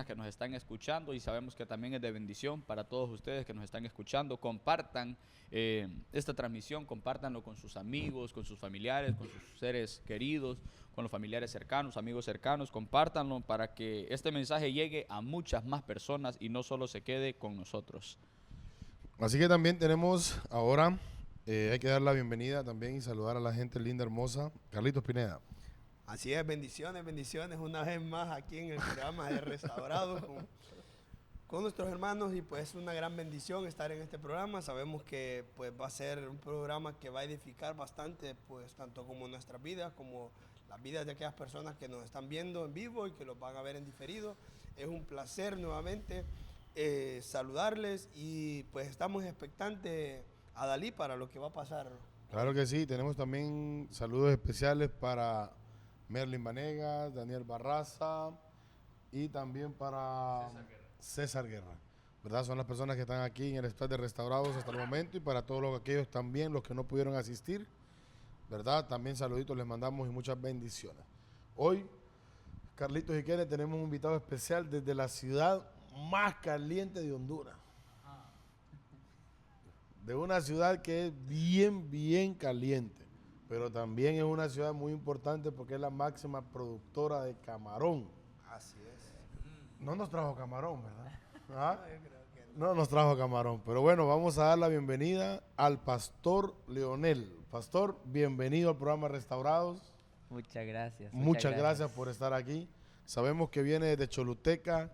personas que nos están escuchando y sabemos que también es de bendición para todos ustedes que nos están escuchando. Compartan esta transmisión, compártanlo con sus amigos, con sus familiares, con sus seres queridos, con los familiares cercanos, amigos cercanos. Compártanlo para que este mensaje llegue a muchas más personas y no solo se quede con nosotros. Así que también tenemos ahora, hay que dar la bienvenida también y saludar a la gente linda, hermosa. Carlitos Pineda. Así es, bendiciones, bendiciones una vez más aquí en el programa de Restaurados con nuestros hermanos, y pues es una gran bendición estar en este programa. Sabemos que pues va a ser un programa que va a edificar bastante, pues tanto como nuestras vidas, como las vidas de aquellas personas que nos están viendo en vivo y que los van a ver en diferido. Es un placer nuevamente saludarles, y pues estamos expectantes a Dalí para lo que va a pasar. Claro que sí, tenemos también saludos especiales para Merlin Vanegas, Daniel Barraza y también para César Guerra. ¿Verdad? Son las personas que están aquí en el staff de Restaurados hasta el momento, y para todos aquellos también, los que no pudieron asistir, ¿verdad? También saluditos les mandamos y muchas bendiciones. Hoy, Carlitos y Kenneth, tenemos un invitado especial desde la ciudad más caliente de Honduras. De una ciudad que es bien caliente, pero también es una ciudad muy importante porque es la máxima productora de camarón. Así es. No nos trajo camarón, ¿verdad? ¿Ah? No nos trajo camarón, pero bueno, vamos a dar la bienvenida al Pastor Leonel. Pastor, bienvenido al programa Restaurados. Muchas gracias. Muchas gracias por estar aquí. Sabemos que viene desde Choluteca,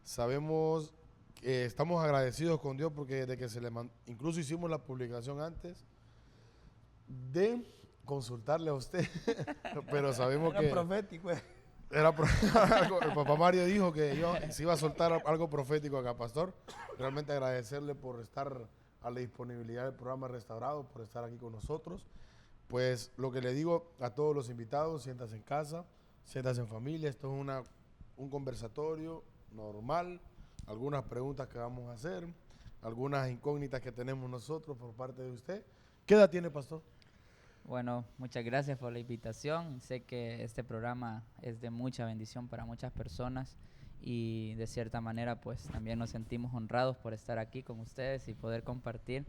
sabemos que estamos agradecidos con Dios porque desde que se le incluso hicimos la publicación antes de consultarle a usted, pero sabemos que Era profético. el papá Mario dijo que yo se iba a soltar algo profético acá, Pastor. Realmente agradecerle por estar a la disponibilidad del programa Restaurado, por estar aquí con nosotros. Pues lo que le digo a todos los invitados: siéntase en casa, siéntase en familia. Esto es un conversatorio normal, algunas preguntas que vamos a hacer, algunas incógnitas que tenemos nosotros por parte de usted. ¿Qué edad tiene, Pastor? Bueno, muchas gracias por la invitación. Sé que este programa es de mucha bendición para muchas personas, y de cierta manera pues también nos sentimos honrados por estar aquí con ustedes y poder compartir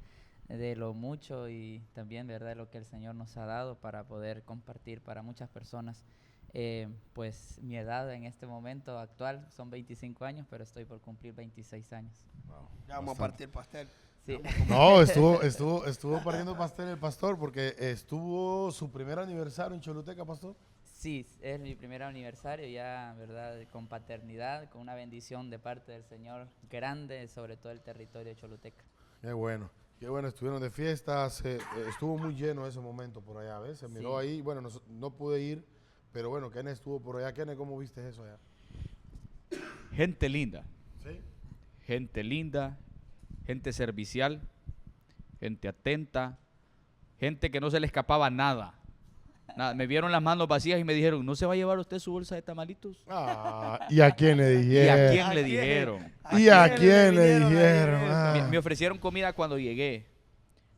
de lo mucho y también, ¿verdad?, de lo que el Señor nos ha dado para poder compartir para muchas personas. Pues mi edad en este momento actual son 25 años, pero estoy por cumplir 26 años. Wow, Ya vamos a partir pastel. Sí. No, estuvo partiendo pastel el Pastor porque estuvo su primer aniversario en Choluteca, Pastor. Sí, es mi primer aniversario ya, ¿verdad?, con paternidad, con una bendición de parte del Señor grande sobre todo el territorio de Choluteca. Qué bueno, estuvieron de fiestas, estuvo muy lleno ese momento por allá, ¿ves? Se miró Sí. ahí, bueno, no pude ir, pero bueno, Kenneth estuvo por allá. Kenneth, ¿cómo viste eso allá? Gente linda, Sí. gente servicial, gente atenta, gente que no se le escapaba nada. Me vieron las manos vacías y me dijeron: ¿no se va a llevar usted su bolsa de tamalitos? ¿Y a quién le ¿Y dijeron? a quién ¿A le quién? dijeron? ¿Y a quién le vinieron a dijeron? decir eso? Me ofrecieron comida cuando llegué.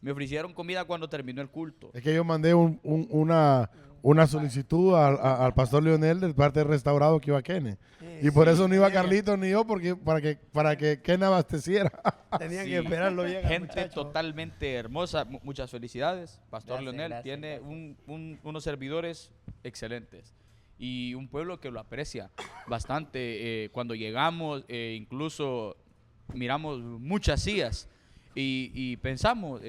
Me ofrecieron comida cuando terminó el culto. Es que yo mandé una solicitud al Pastor Leonel de parte de Restaurado que iba a Kenneth. Y por eso no iba Carlitos ni yo, porque para que Kenneth abasteciera. Tenían Sí. que esperarlo bien al Gente muchacho. totalmente hermosa. Muchas felicidades. Pastor Gracias, Leonel gracias, tiene gracias. unos servidores excelentes. Y un pueblo que lo aprecia bastante. Cuando llegamos, incluso miramos muchas sillas. Y pensamos,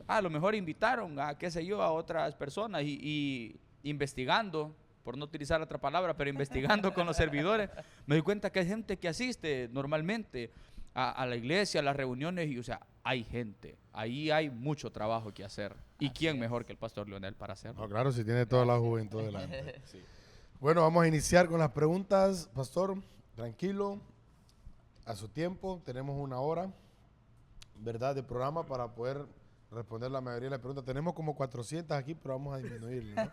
a lo mejor invitaron a, qué sé yo, a otras personas. Y investigando, por no utilizar otra palabra, pero investigando con los servidores, me doy cuenta que hay gente que asiste normalmente a la iglesia, a las reuniones, y o sea, hay gente, ahí hay mucho trabajo que hacer. ¿Y Así quién es. mejor que el Pastor Leonel para hacerlo? No, claro, si tiene toda la juventud delante. Bueno, vamos a iniciar con las preguntas, Pastor. Tranquilo, a su tiempo. Tenemos una hora, ¿verdad?, de programa para poder responder la mayoría de las preguntas. Tenemos como 400 aquí, pero vamos a disminuirlo, ¿no?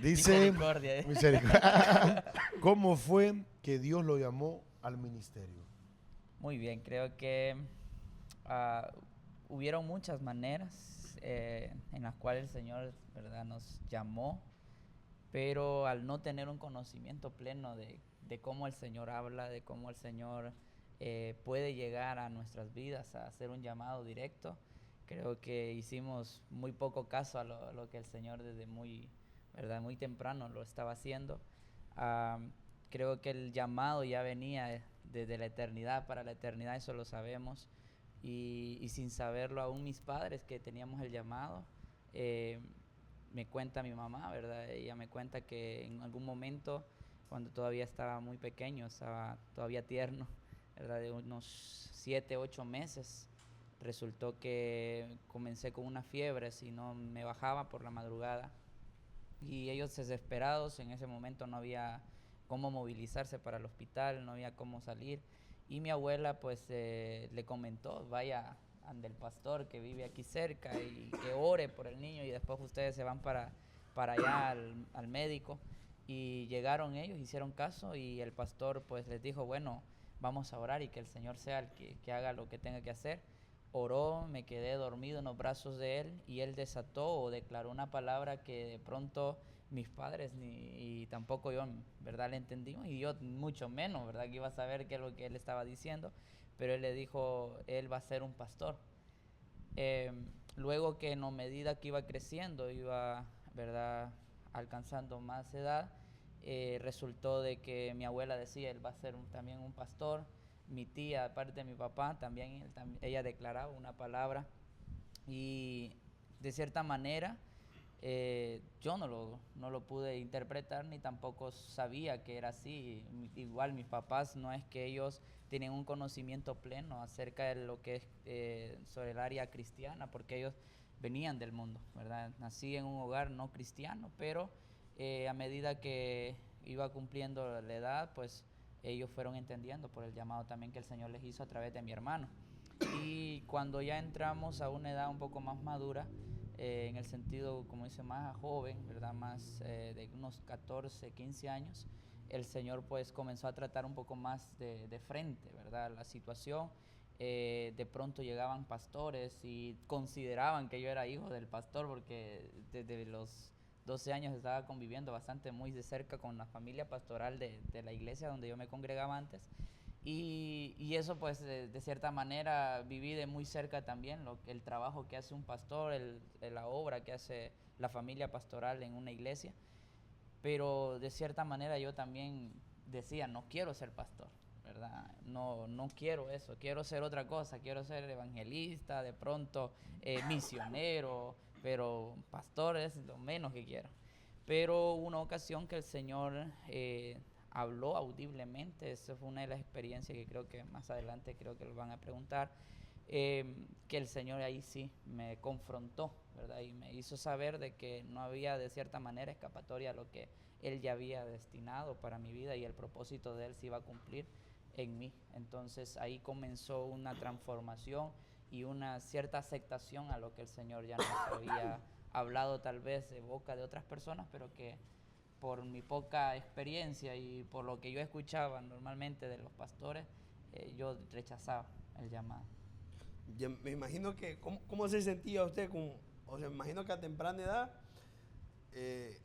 Dice, Misericordia, ¿eh? misericordia. ¿Cómo fue que Dios lo llamó al ministerio? Muy bien, creo que hubieron muchas maneras en las cuales el Señor, ¿verdad?, nos llamó, pero al no tener un conocimiento pleno de cómo el Señor habla, de cómo el Señor puede llegar a nuestras vidas, a hacer un llamado directo. Creo que hicimos muy poco caso a lo que el Señor desde ¿verdad? Muy temprano lo estaba haciendo. Creo que el llamado ya venía desde la eternidad, para la eternidad, eso lo sabemos. Y sin saberlo aún mis padres que teníamos el llamado, me cuenta mi mamá, ¿verdad? Ella me cuenta que en algún momento, cuando todavía estaba muy pequeño, estaba todavía tierno, ¿verdad? De unos 7, 8 meses, resultó que comencé con una fiebre, si no me bajaba por la madrugada. Y ellos desesperados, en ese momento no había cómo movilizarse para el hospital, no había cómo salir. Y mi abuela pues le comentó, vaya ante el pastor que vive aquí cerca y que ore por el niño y después ustedes se van para allá al médico. Y llegaron ellos, hicieron caso y el pastor pues les dijo, bueno, vamos a orar y que el Señor sea el que haga lo que tenga que hacer. Oró, me quedé dormido en los brazos de él y él desató o declaró una palabra que de pronto mis padres y tampoco yo, ¿verdad? Le entendimos y yo mucho menos, ¿verdad? Que iba a saber qué es lo que él estaba diciendo, pero él le dijo, él va a ser un pastor. Luego que en medida que iba creciendo, iba, ¿verdad? Alcanzando más edad, resultó de que mi abuela decía, él va a ser también un pastor. Mi tía, aparte de mi papá, también ella declaraba una palabra y de cierta manera yo no lo pude interpretar ni tampoco sabía que era así. Igual mis papás no es que ellos tienen un conocimiento pleno acerca de lo que es sobre el área cristiana, porque ellos venían del mundo, ¿verdad? Nací en un hogar no cristiano, pero a medida que iba cumpliendo la edad, pues ellos fueron entendiendo por el llamado también que el Señor les hizo a través de mi hermano. Y cuando ya entramos a una edad un poco más madura, en el sentido, como dice, más joven, ¿verdad? Más de unos 14, 15 años, el Señor pues comenzó a tratar un poco más de frente, ¿verdad? La situación. De pronto llegaban pastores y consideraban que yo era hijo del pastor porque desde los 12 años estaba conviviendo bastante muy de cerca con la familia pastoral de la iglesia donde yo me congregaba antes. Y eso pues de cierta manera viví de muy cerca también el trabajo que hace un pastor, la obra que hace la familia pastoral en una iglesia. Pero de cierta manera yo también decía, no quiero ser pastor, ¿verdad? No quiero eso, quiero ser otra cosa, quiero ser evangelista, de pronto misionero, pero pastor es lo menos que quiero. Pero una ocasión que el Señor habló audiblemente, esa fue una de las experiencias que creo que más adelante creo que lo van a preguntar, que el Señor ahí sí me confrontó, ¿verdad? Y me hizo saber de que no había de cierta manera escapatoria a lo que Él ya había destinado para mi vida y el propósito de Él se iba a cumplir en mí. Entonces ahí comenzó una transformación y una cierta aceptación a lo que el Señor ya nos había hablado tal vez de boca de otras personas, pero que por mi poca experiencia y por lo que yo escuchaba normalmente de los pastores, yo rechazaba el llamado. Me imagino que, ¿cómo se sentía usted? O sea, me imagino que a temprana edad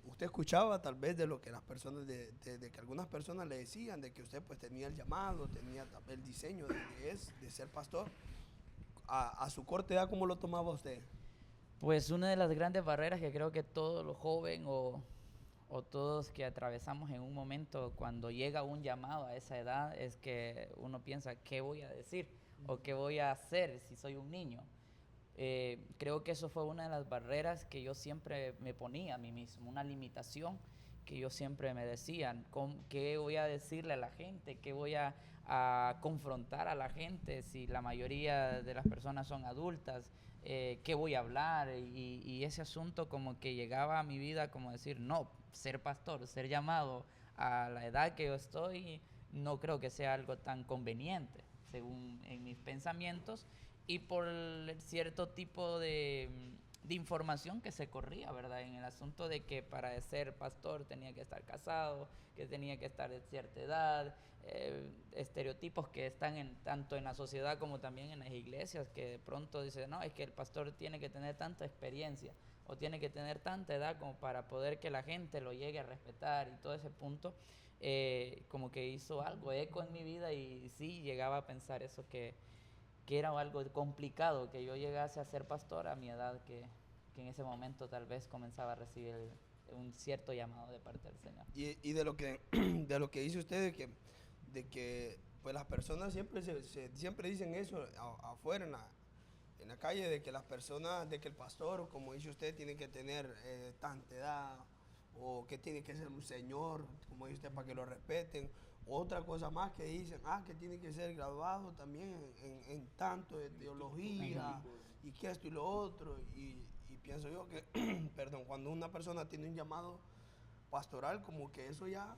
usted escuchaba tal vez de lo que las personas, de que algunas personas le decían, de que usted pues tenía el llamado, tenía el diseño de ser pastor. A su corta edad, ¿cómo lo tomaba usted? Pues una de las grandes barreras que creo que todos los jóvenes o todos que atravesamos en un momento cuando llega un llamado a esa edad es que uno piensa, ¿qué voy a decir? ¿O qué voy a hacer si soy un niño? Creo que eso fue una de las barreras que yo siempre me ponía a mí mismo, una limitación que yo siempre me decía, ¿qué voy a decirle a la gente? ¿Qué voy a confrontar a la gente si la mayoría de las personas son adultas? ¿Qué voy a hablar? Y ese asunto como que llegaba a mi vida como decir, no, ser pastor, ser llamado a la edad que yo estoy, no creo que sea algo tan conveniente, según en mis pensamientos, y por el cierto tipo de información que se corría, ¿verdad? En el asunto de que para ser pastor tenía que estar casado, que tenía que estar de cierta edad, estereotipos que están tanto en la sociedad como también en las iglesias, que de pronto dicen, no, es que el pastor tiene que tener tanta experiencia o tiene que tener tanta edad como para poder que la gente lo llegue a respetar y todo ese punto. como que hizo algo, eco en mi vida y sí llegaba a pensar eso, que era algo complicado, que yo llegase a ser pastor a mi edad, que en ese momento tal vez comenzaba a recibir un cierto llamado de parte del Señor. Y de lo que de lo que dice usted de que pues las personas siempre siempre dicen eso afuera en la calle, de que las personas, de que el pastor, como dice usted, tiene que tener tanta edad, o que tiene que ser un señor, como dice usted, para que lo respeten. Otra cosa más que dicen, que tiene que ser graduado también en tanto de teología y que esto y lo otro. Y pienso yo que, perdón, cuando una persona tiene un llamado pastoral, como que eso ya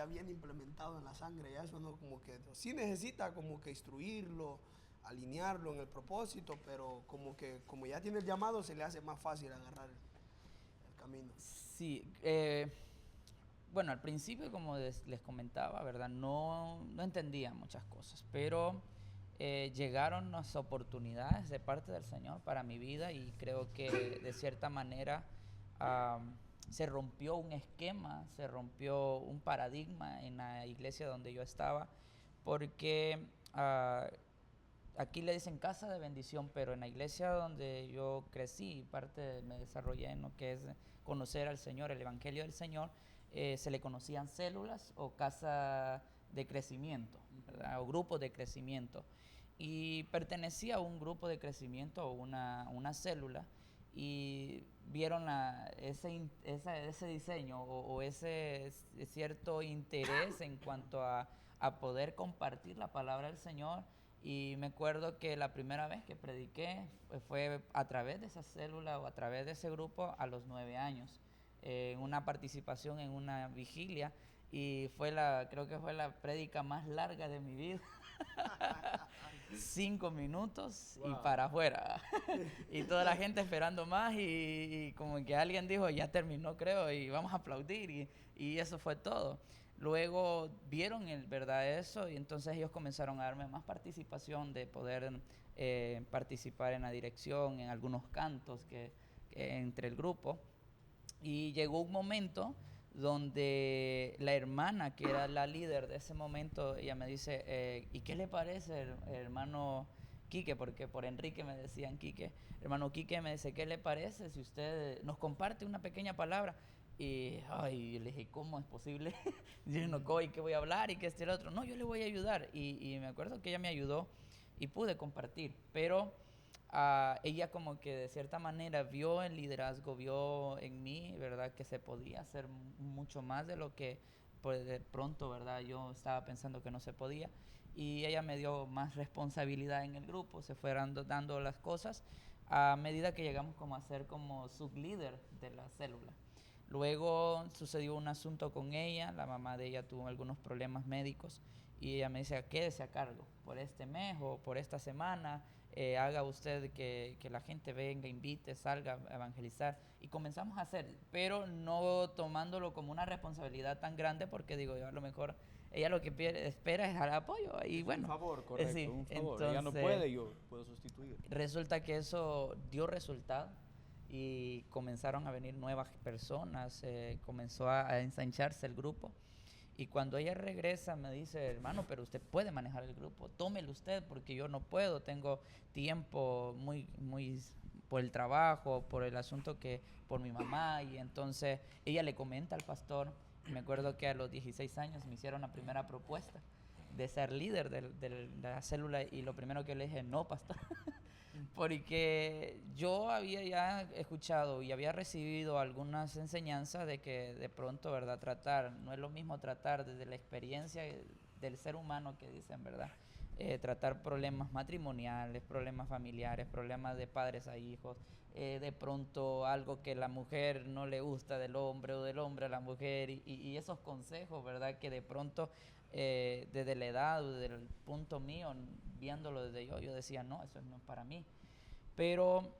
viene implementado en la sangre, ya eso no, como que sí necesita como que instruirlo, alinearlo en el propósito, pero como ya tiene el llamado, se le hace más fácil agarrar el camino. Sí, bueno, al principio, como les comentaba, ¿verdad? No entendía muchas cosas, pero llegaron las oportunidades de parte del Señor para mi vida y creo que de cierta manera se rompió un esquema, se rompió un paradigma en la iglesia donde yo estaba, porque aquí le dicen casa de bendición, pero en la iglesia donde yo crecí, me desarrollé en lo que es conocer al Señor, el Evangelio del Señor, se le conocían células o casa de crecimiento, ¿verdad? O grupos de crecimiento. Y pertenecía a un grupo de crecimiento o una célula, y vieron ese diseño o ese cierto interés en cuanto a poder compartir la palabra del Señor. Y me acuerdo que la primera vez que prediqué fue a través de esa célula o a través de ese grupo a los 9 años, en una participación en una vigilia, y creo que fue la prédica más larga de mi vida. 5 minutos y para afuera. Y toda la gente esperando más y como que alguien dijo, ya terminó creo, y vamos a aplaudir, y eso fue todo. Luego vieron verdad eso, y entonces ellos comenzaron a darme más participación, de poder participar en la dirección, en algunos cantos que entre el grupo. Y llegó un momento donde la hermana, que era la líder de ese momento, ella me dice, ¿y qué le parece, hermano Quique? Porque por Enrique me decían Quique. Hermano Quique me dice, ¿qué le parece si usted nos comparte una pequeña palabra? Y le dije, ¿cómo es posible? Yo no, ¿qué voy a hablar? Y que el otro. No, yo le voy a ayudar. Y me acuerdo que ella me ayudó y pude compartir. Pero ella como que de cierta manera vio el liderazgo, vio en mí, ¿verdad? Que se podía hacer mucho más de lo que pues, de pronto, ¿verdad? Yo estaba pensando que no se podía. Y ella me dio más responsabilidad en el grupo, se fueron dando las cosas a medida que llegamos como a ser como sublíder de la célula. Luego sucedió un asunto con ella, la mamá de ella tuvo algunos problemas médicos y ella me dice, quédese a cargo por este mes o por esta semana, haga usted que la gente venga, invite, salga a evangelizar. Y comenzamos a hacer, pero no tomándolo como una responsabilidad tan grande, porque digo yo, a lo mejor ella lo que espera es dar apoyo. Y Es bueno, un favor, correcto, sí, un favor. entonces, Ella no puede, yo puedo sustituir. resulta que eso dio resultado y comenzaron a venir nuevas personas, comenzó a ensancharse el grupo. Y cuando ella regresa me dice, hermano, pero usted puede manejar el grupo, tómelo usted porque yo no puedo, tengo tiempo muy por el trabajo, por el asunto por mi mamá. Y entonces ella le comenta al pastor, me acuerdo que a los 16 años me hicieron la primera propuesta de ser líder de la célula, y lo primero que le dije, no, pastor. Porque yo había ya escuchado y había recibido algunas enseñanzas de que de pronto, ¿verdad? No es lo mismo tratar desde la experiencia del ser humano, que dicen, ¿verdad? Tratar problemas matrimoniales, problemas familiares, problemas de padres a hijos, de pronto algo que la mujer no le gusta del hombre o del hombre a la mujer, y esos consejos, ¿verdad? Que de pronto desde la edad o desde el punto mío, viéndolo desde yo decía, no, eso no es para mí. Pero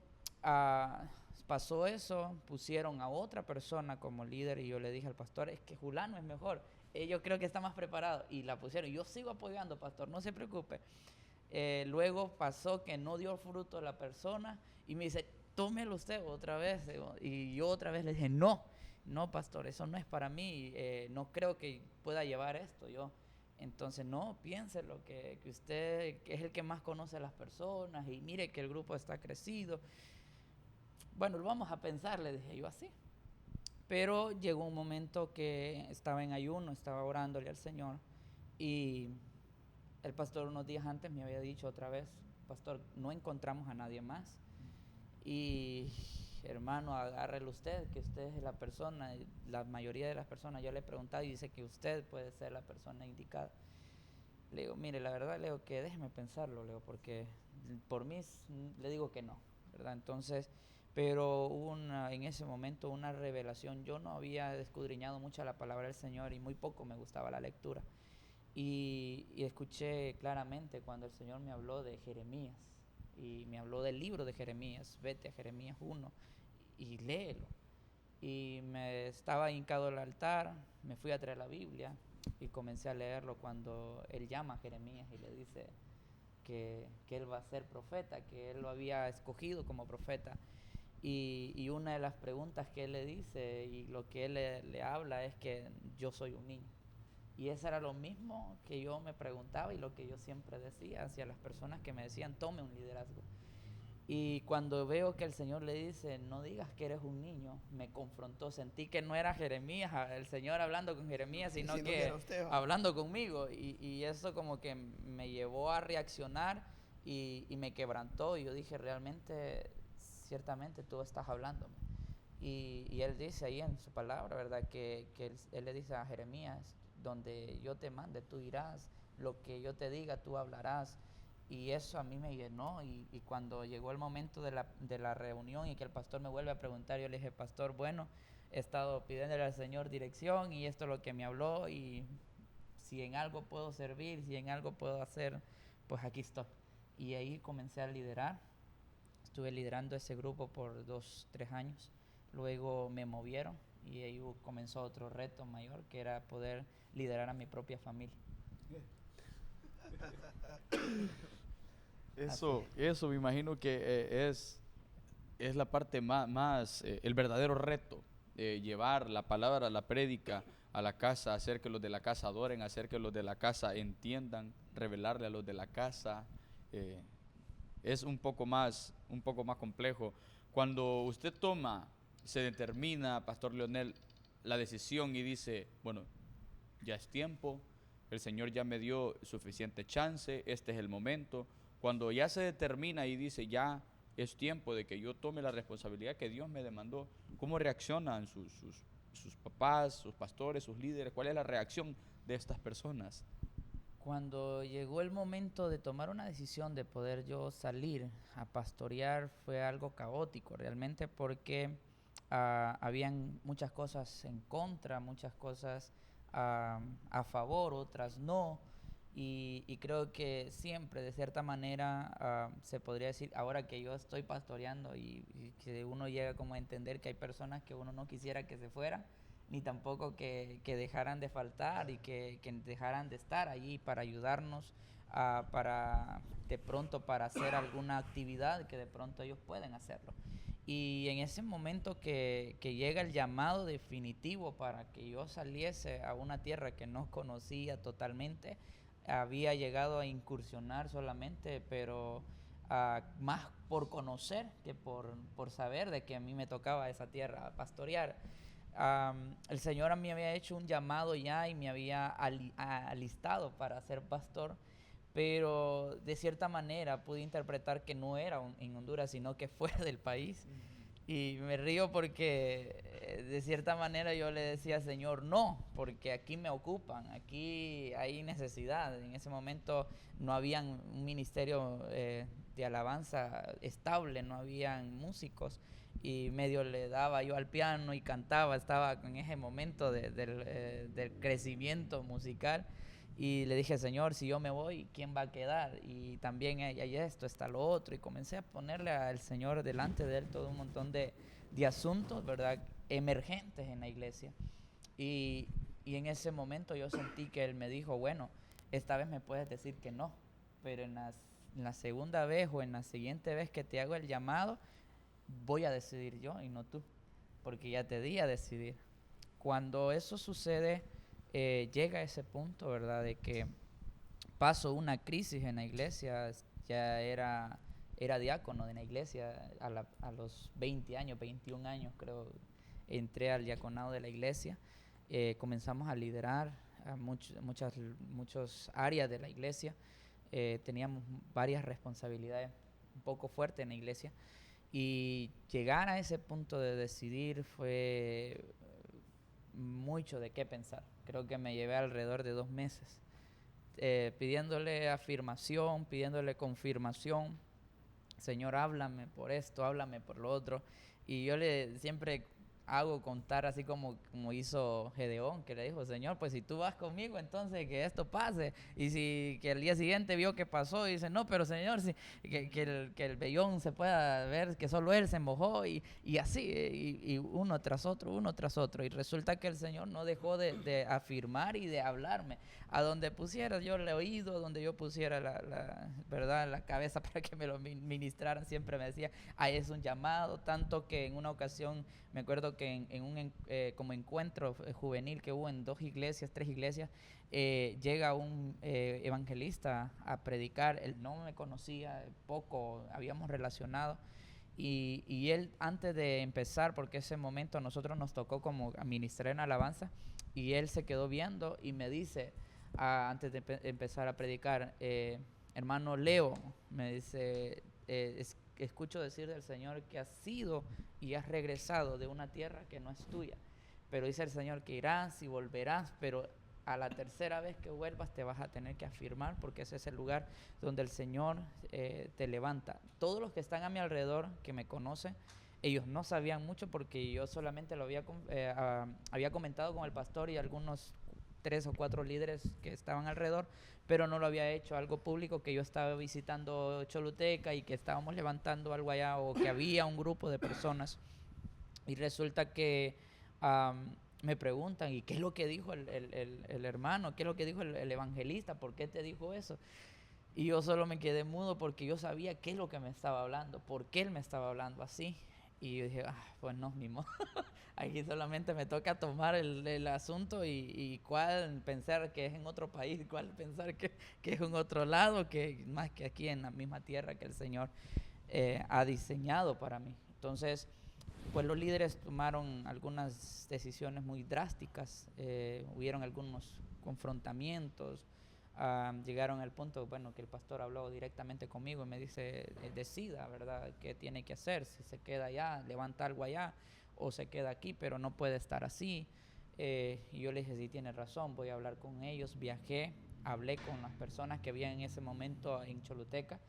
pasó eso, pusieron a otra persona como líder y yo le dije al pastor, es que Julano es mejor, yo creo que está más preparado, y la pusieron. Yo sigo apoyando, pastor, no se preocupe. Luego pasó que no dio fruto la persona y me dice, tómelo usted otra vez, y yo otra vez le dije no. no, pastor, eso no es para mí, no creo que pueda llevar esto yo. Entonces, no, piénselo, que usted es el que más conoce a las personas y mire que el grupo está crecido. Bueno, lo vamos a pensar, le dije yo así. Pero llegó un momento que estaba en ayuno, estaba orándole al Señor y el pastor unos días antes me había dicho otra vez, pastor, no encontramos a nadie más. Y hermano, agárrelo usted, que usted es la persona, la mayoría de las personas, yo le he preguntado y dice que usted puede ser la persona indicada. Le digo, mire, la verdad, le digo que déjeme pensarlo, le digo, porque por mí le digo que no, ¿verdad? Entonces, pero hubo en ese momento una revelación. Yo no había escudriñado mucho la palabra del Señor y muy poco me gustaba la lectura. Y escuché claramente cuando el Señor me habló de Jeremías y me habló del libro de Jeremías. Vete a Jeremías 1 y léelo. Y me estaba hincado al altar, me fui a traer la Biblia y comencé a leerlo cuando él llama a Jeremías y le dice que él va a ser profeta, que él lo había escogido como profeta. Y una de las preguntas que él le dice y lo que él le habla es que yo soy un niño. Y eso era lo mismo que yo me preguntaba y lo que yo siempre decía hacia las personas que me decían, tome un liderazgo. Y cuando veo que el Señor le dice, no digas que eres un niño, me confrontó. Sentí que no era Jeremías, el Señor hablando con Jeremías, sino que usted, hablando conmigo. Y eso como que me llevó a reaccionar y me quebrantó. Y yo dije, realmente, ciertamente tú estás hablándome. Y él dice ahí en su palabra, ¿verdad? Que él le dice a Jeremías, donde yo te mande, tú irás, lo que yo te diga, tú hablarás. Y eso a mí me llenó y cuando llegó el momento de la reunión y que el pastor me vuelve a preguntar, yo le dije, pastor, bueno, he estado pidiéndole al Señor dirección y esto es lo que me habló y si en algo puedo servir, si en algo puedo hacer, pues aquí estoy. Y ahí comencé a liderar, estuve liderando ese grupo por 2-3 años, luego me movieron y ahí comenzó otro reto mayor que era poder liderar a mi propia familia. Eso me imagino que es la parte más el verdadero reto, llevar la palabra, la prédica a la casa, hacer que los de la casa adoren, hacer que los de la casa entiendan, revelarle a los de la casa, es un poco más complejo. Cuando usted se determina, Pastor Leonel, la decisión y dice, bueno, ya es tiempo, el Señor ya me dio suficiente chance, este es el momento. Cuando ya se determina y dice, ya es tiempo de que yo tome la responsabilidad que Dios me demandó, ¿cómo reaccionan sus papás, sus pastores, sus líderes? ¿Cuál es la reacción de estas personas? Cuando llegó el momento de tomar una decisión de poder yo salir a pastorear, fue algo caótico realmente porque habían muchas cosas en contra, muchas cosas a favor, otras no. Y creo que siempre, de cierta manera, se podría decir, ahora que yo estoy pastoreando y que uno llega como a entender que hay personas que uno no quisiera que se fueran, ni tampoco que dejaran de faltar y que dejaran de estar allí para ayudarnos, para de pronto para hacer alguna actividad que de pronto ellos pueden hacerlo. Y en ese momento que llega el llamado definitivo para que yo saliese a una tierra que no conocía totalmente, había llegado a incursionar solamente, pero más por conocer que por saber de que a mí me tocaba esa tierra pastorear. El Señor a mí había hecho un llamado ya y me había alistado para ser pastor, pero de cierta manera pude interpretar que no era en Honduras, sino que fuera del país. Y me río porque de cierta manera yo le decía, Señor, no, porque aquí me ocupan, aquí hay necesidad. En ese momento no había un ministerio de alabanza estable, no habían músicos y medio le daba yo al piano y cantaba, estaba en ese momento del crecimiento musical. Y le dije, Señor, si yo me voy, ¿quién va a quedar? Y también hay esto, está lo otro. Y comencé a ponerle al Señor delante de él todo un montón de asuntos, ¿verdad? Emergentes en la iglesia. Y en ese momento yo sentí que él me dijo, bueno, esta vez me puedes decir que no, pero en la segunda vez o en la siguiente vez que te hago el llamado, voy a decidir yo y no tú, porque ya te di a decidir. cuando eso sucede, llega a ese punto, ¿verdad? De que paso una crisis en la iglesia, ya era diácono de la iglesia a los 20 años, 21 años creo, entré al diaconado de la iglesia, comenzamos a liderar a muchas áreas de la iglesia, teníamos varias responsabilidades un poco fuertes en la iglesia, y llegar a ese punto de decidir fue mucho de qué pensar. Creo que me llevé alrededor de 2 meses pidiéndole afirmación, pidiéndole confirmación. Señor, háblame por esto, háblame por lo otro. Y yo le siempre hago contar así como hizo Gedeón, que le dijo: Señor, pues si tú vas conmigo, entonces que esto pase. Y si que el día siguiente vio que pasó y dice: no, pero Señor, si, que el vellón se pueda ver que solo él se mojó, y así, y uno tras otro. Y resulta que el Señor no dejó de afirmar y de hablarme. A donde pusiera yo el oído, donde yo pusiera ¿verdad?, la cabeza para que me lo ministraran, siempre me decía: ahí es un llamado. Tanto que en una ocasión, me acuerdo que en un como encuentro juvenil que hubo en 3 iglesias, llega un evangelista a predicar. Él no me conocía, poco habíamos relacionado, y él, antes de empezar, porque ese momento a nosotros nos tocó como ministrar en alabanza, y él se quedó viendo y me dice, antes de empezar a predicar: hermano Leo, me dice, escucho decir del Señor que has sido y has regresado de una tierra que no es tuya, pero dice el Señor que irás y volverás, pero a la tercera vez que vuelvas te vas a tener que afirmar, porque ese es el lugar donde el Señor te levanta. Todos los que están a mi alrededor, que me conocen, ellos no sabían mucho, porque yo solamente lo había comentado con el pastor y algunos 3 o 4 líderes que estaban alrededor, pero no lo había hecho algo público, que yo estaba visitando Choluteca y que estábamos levantando algo allá, o que había un grupo de personas. Y resulta que me preguntan: ¿y qué es lo que dijo el hermano? ¿Qué es lo que dijo el evangelista? ¿Por qué te dijo eso? Y yo solo me quedé mudo, porque yo sabía qué es lo que me estaba hablando, por qué él me estaba hablando así. Y yo dije: pues no, ni modo. Aquí solamente me toca tomar el asunto, y cuál pensar que es en otro país, cuál pensar que es en otro lado, que más que aquí en la misma tierra que el Señor ha diseñado para mí. Entonces, pues los líderes tomaron algunas decisiones muy drásticas, hubieron algunos confrontamientos, llegaron al punto, bueno, que el pastor habló directamente conmigo y me dice: decida, ¿verdad?, qué tiene que hacer, si se queda allá, levanta algo allá, o se queda aquí, pero no puede estar así. Y yo le dije: sí, tiene razón, voy a hablar con ellos. Viajé, hablé con las personas que había en ese momento en Choluteca,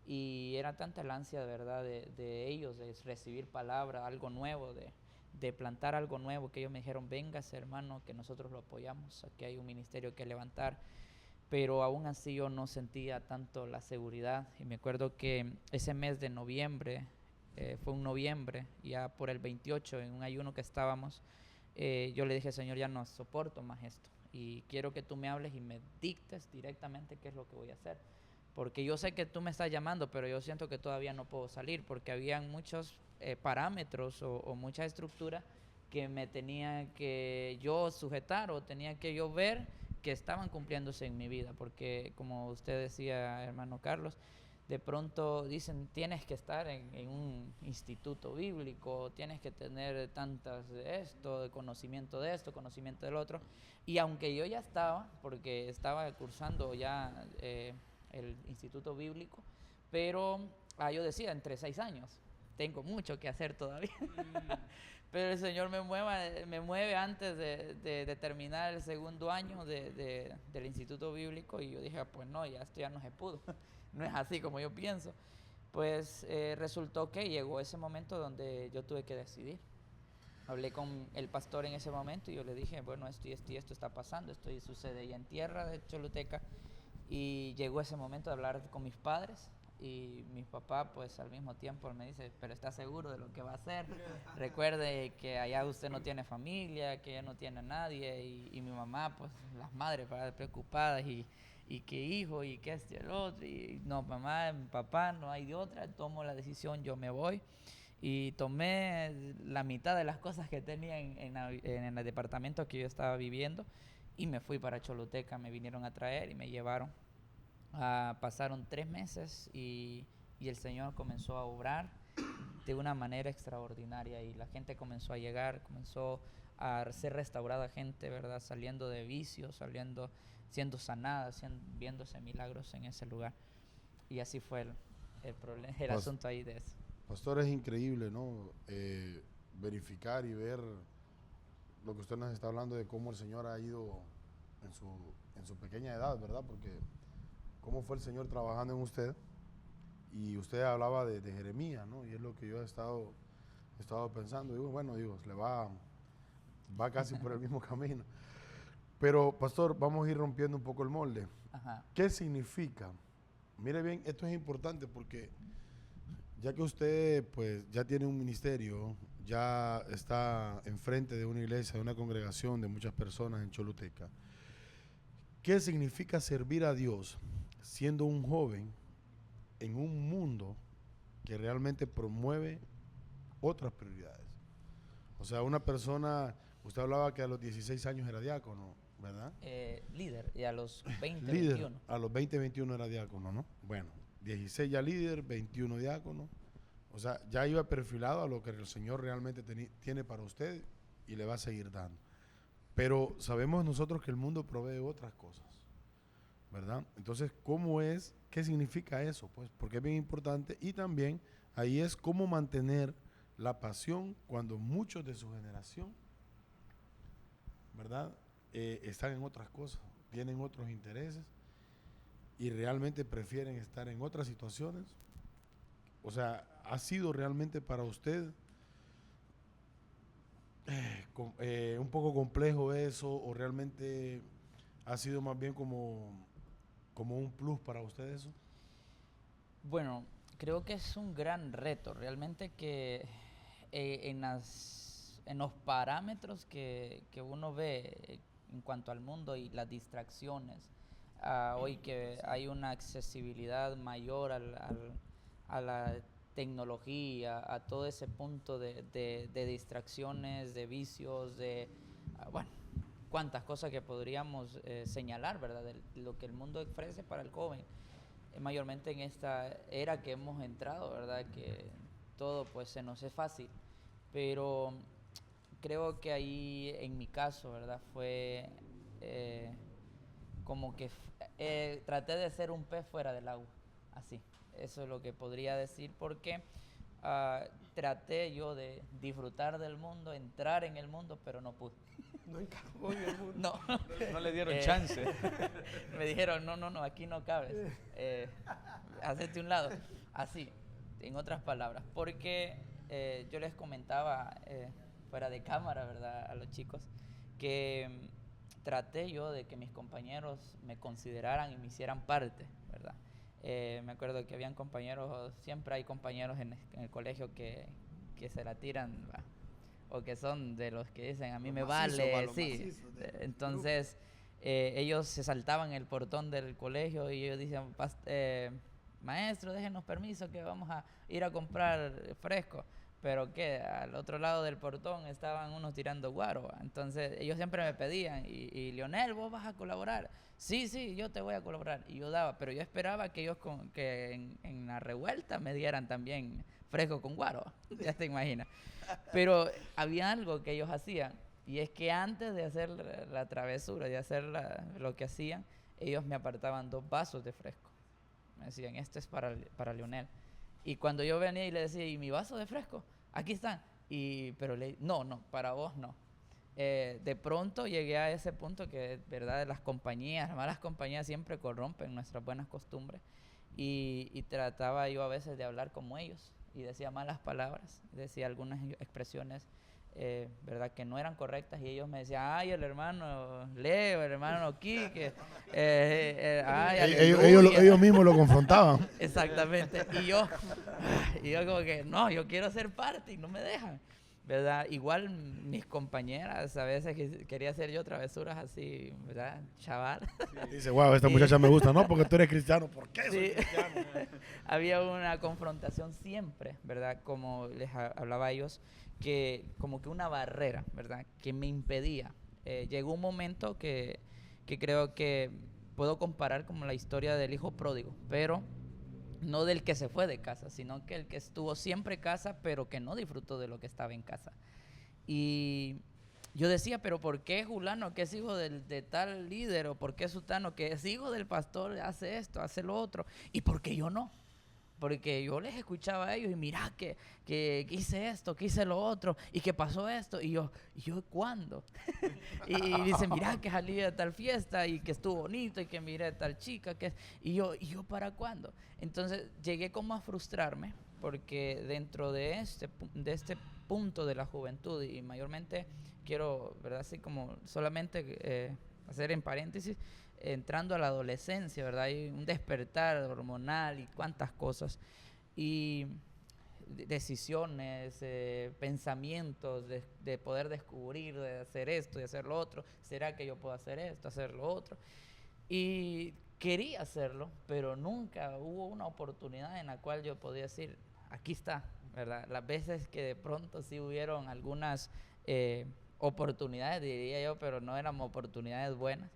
y era tanta la ansia, de verdad, de ellos, de recibir palabra, algo nuevo, de plantar algo nuevo, que ellos me dijeron: véngase, hermano, que nosotros lo apoyamos, aquí hay un ministerio que levantar. Pero aún así yo no sentía tanto la seguridad, y me acuerdo que ese mes de noviembre, fue un noviembre, ya por el 28, en un ayuno que estábamos, yo le dije: Señor, ya no soporto más esto, y quiero que tú me hables y me dictes directamente qué es lo que voy a hacer, porque yo sé que tú me estás llamando, pero yo siento que todavía no puedo salir, porque habían muchos parámetros o mucha estructura que me tenía que yo sujetar, o tenía que yo ver que estaban cumpliéndose en mi vida, porque como usted decía, hermano Carlos, de pronto dicen: tienes que estar en un instituto bíblico, tienes que tener tantas de esto, de conocimiento de esto, conocimiento del otro. Y aunque yo ya estaba, porque estaba cursando ya el instituto bíblico, pero yo decía: entre 6 años, tengo mucho que hacer todavía. Pero el Señor me mueve antes de terminar el 2.º año del instituto bíblico, y yo dije: pues no, ya esto ya no se pudo. No es así como yo pienso. Pues resultó que llegó ese momento donde yo tuve que decidir. Hablé con el pastor en ese momento y yo le dije: bueno, esto y esto y esto está pasando, esto sucede allá en tierra de Choluteca. Y llegó ese momento de hablar con mis padres, y mi papá pues al mismo tiempo me dice: pero ¿está seguro de lo que va a hacer? Recuerde que allá usted no tiene familia, que ya no tiene a nadie. Y mi mamá, pues las madres, preocupadas, y qué hijo, y qué el otro, y no, mamá, mi papá, no hay de otra, tomo la decisión, yo me voy. y tomé la mitad de las cosas que tenía en el departamento que yo estaba viviendo y me fui para Choluteca. Me vinieron a traer y me llevaron. Pasaron 3 meses y el Señor comenzó a obrar de una manera extraordinaria y la gente comenzó a llegar, comenzó a ser restaurada gente, ¿verdad? Saliendo de vicios, siendo sanada, viéndose milagros en ese lugar. Y así fue el asunto ahí de eso. Pastor, es increíble, ¿no? Verificar y ver lo que usted nos está hablando de cómo el Señor ha ido en su pequeña edad, ¿verdad? Porque cómo fue el Señor trabajando en usted. Y usted hablaba de Jeremías, ¿no? Y es lo que yo he estado pensando. Digo, bueno, Dios, le va casi por el mismo camino. Pero, pastor, vamos a ir rompiendo un poco el molde. Ajá. ¿Qué significa? Mire bien, esto es importante porque ya que usted pues ya tiene un ministerio, ya está enfrente de una iglesia, de una congregación de muchas personas en Choluteca, ¿qué significa servir a Dios siendo un joven en un mundo que realmente promueve otras prioridades? O sea, una persona, usted hablaba que a los 16 años era diácono, ¿verdad? Líder, y a los 20, Líder, 21. a los 20, 21 era diácono, ¿no? Bueno, 16 ya líder, 21 diácono. O sea, ya iba perfilado a lo que el Señor realmente tiene para usted y le va a seguir dando. Pero sabemos nosotros que el mundo provee otras cosas, ¿verdad? Entonces, ¿qué significa eso? Pues porque es bien importante y también ahí es cómo mantener la pasión cuando muchos de su generación, ¿verdad? Están en otras cosas, tienen otros intereses y realmente prefieren estar en otras situaciones. O sea, ¿ha sido realmente para usted un poco complejo eso o realmente ha sido más bien como un plus para usted eso? Bueno, creo que es un gran reto, realmente que en los parámetros que uno ve en cuanto al mundo y las distracciones, hoy que hay una accesibilidad mayor a la tecnología, a todo ese punto de distracciones, de vicios, bueno, cuántas cosas que podríamos señalar, ¿verdad? De lo que el mundo ofrece para el joven, mayormente en esta era que hemos entrado, ¿verdad? Que todo pues se nos es fácil, pero creo que ahí en mi caso, ¿verdad? Fue como que traté de ser un pez fuera del agua, así. Eso es lo que podría decir porque traté yo de disfrutar del mundo, entrar en el mundo, pero no pude. No encajó en el mundo. No le dieron chance. Me dijeron, no, aquí no cabes. Hacete un lado. Así, en otras palabras. Porque yo les comentaba fuera de cámara, ¿verdad? A los chicos, que traté yo de que mis compañeros me consideraran y me hicieran parte, ¿verdad? Me acuerdo que habían compañeros, siempre hay compañeros en el colegio que se la tiran, ¿va? O que son de los que dicen, a mí me vale, sí. Entonces, ellos se saltaban el portón del colegio y ellos decían, maestro, déjenos permiso que vamos a ir a comprar fresco. Pero que al otro lado del portón estaban unos tirando guaro. Entonces ellos siempre me pedían, y Leonel, ¿vos vas a colaborar? Sí, yo te voy a colaborar. Y yo daba, pero yo esperaba que ellos que en la revuelta me dieran también fresco con guaro. Ya te imaginas. Pero había algo que ellos hacían, y es que antes de hacer la travesura, de hacer lo que hacían, ellos me apartaban 2 vasos de fresco. Me decían, este es para Leonel. Y cuando yo venía y le decía, ¿y mi vaso de fresco? Aquí están. Pero no, para vos no. De pronto llegué a ese punto que, verdad, las malas compañías siempre corrompen nuestras buenas costumbres. Y trataba yo a veces de hablar como ellos. Y decía malas palabras, decía algunas expresiones, verdad, que no eran correctas. Y ellos me decían, ay, el hermano Leo, el hermano Quique. Ellos mismos lo confrontaban. Exactamente. Y yo como que, no, yo quiero ser parte y no me dejan. ¿verdad? Igual mis compañeras, a veces quería hacer yo travesuras así, ¿verdad? Chaval. Dice, wow, esta muchacha me gusta, ¿no? Porque tú eres cristiano. ¿Por qué soy Sí. cristiano? Había una confrontación siempre, ¿verdad? Como les hablaba a ellos, que como que una barrera, ¿verdad? Que me impedía. Llegó un momento que creo que puedo comparar como la historia del hijo pródigo, pero no del que se fue de casa, sino que el que estuvo siempre en casa, pero que no disfrutó de lo que estaba en casa. Y yo decía, pero ¿por qué Julano, que es hijo de tal líder, o por qué Sutano, que es hijo del pastor, hace esto, hace lo otro? ¿Y por qué yo no? Porque yo les escuchaba a ellos y mirá que hice esto, que hice lo otro, y que pasó esto, y yo ¿cuándo? y dicen, mirá que salí de tal fiesta, y que estuvo bonito, y que miré tal chica, y yo ¿para cuándo? Entonces llegué como a frustrarme, porque dentro de este punto de la juventud, y mayormente quiero, ¿verdad? Así como solamente hacer en paréntesis, entrando a la adolescencia, ¿verdad? Hay un despertar hormonal y cuantas cosas. Y decisiones, pensamientos de poder descubrir, de hacer esto, de hacer lo otro. ¿Será que yo puedo hacer esto, hacer lo otro? Y quería hacerlo, pero nunca hubo una oportunidad en la cual yo podía decir, aquí está, ¿verdad? Las veces que de pronto sí hubieron algunas oportunidades, diría yo, pero no eran oportunidades buenas.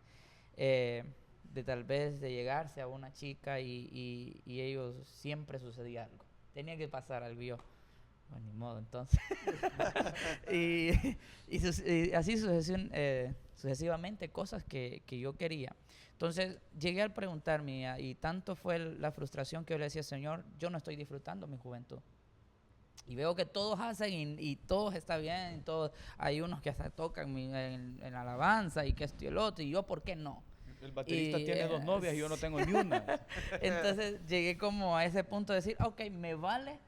De tal vez de llegarse a una chica y ellos siempre sucedía algo. Tenía que pasar algo y yo, bueno, ni modo, entonces. y así sucesivamente cosas que yo quería. Entonces llegué al preguntarme, y tanto fue la frustración que yo le decía, Señor, yo no estoy disfrutando mi juventud. Y veo que todos hacen y todos está bien, todos, hay unos que hasta tocan en alabanza y que esto y el otro, y yo, ¿por qué no? El baterista tiene 2 novias y yo no tengo ni una. Entonces llegué como a ese punto de decir, ok, me vale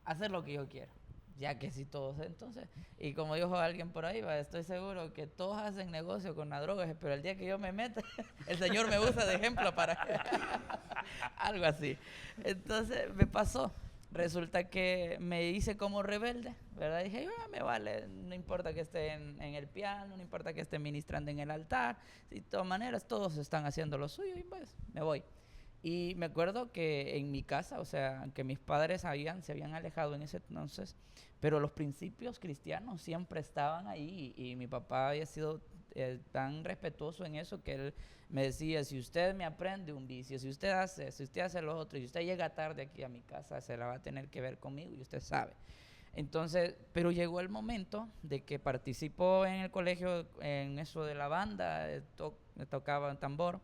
hacer lo que yo quiero, ya que si todos, entonces, y como dijo alguien por ahí, estoy seguro que todos hacen negocio con las drogas, pero el día que yo me meta, el Señor me usa de ejemplo para algo así. Entonces me pasó. Resulta que me hice como rebelde, ¿verdad? Dije, me vale, no importa que esté en el piano, no importa que esté ministrando en el altar, de todas maneras todos están haciendo lo suyo y pues me voy. Y me acuerdo que en mi casa, o sea, que mis padres se habían alejado en ese entonces, pero los principios cristianos siempre estaban ahí y mi papá había sido tan respetuoso en eso que él me decía, si usted me aprende un vicio, si usted hace lo otro y usted llega tarde aquí a mi casa, se la va a tener que ver conmigo y usted sabe. Entonces, pero llegó el momento de que participó en el colegio en eso de la banda, tocaba tambor.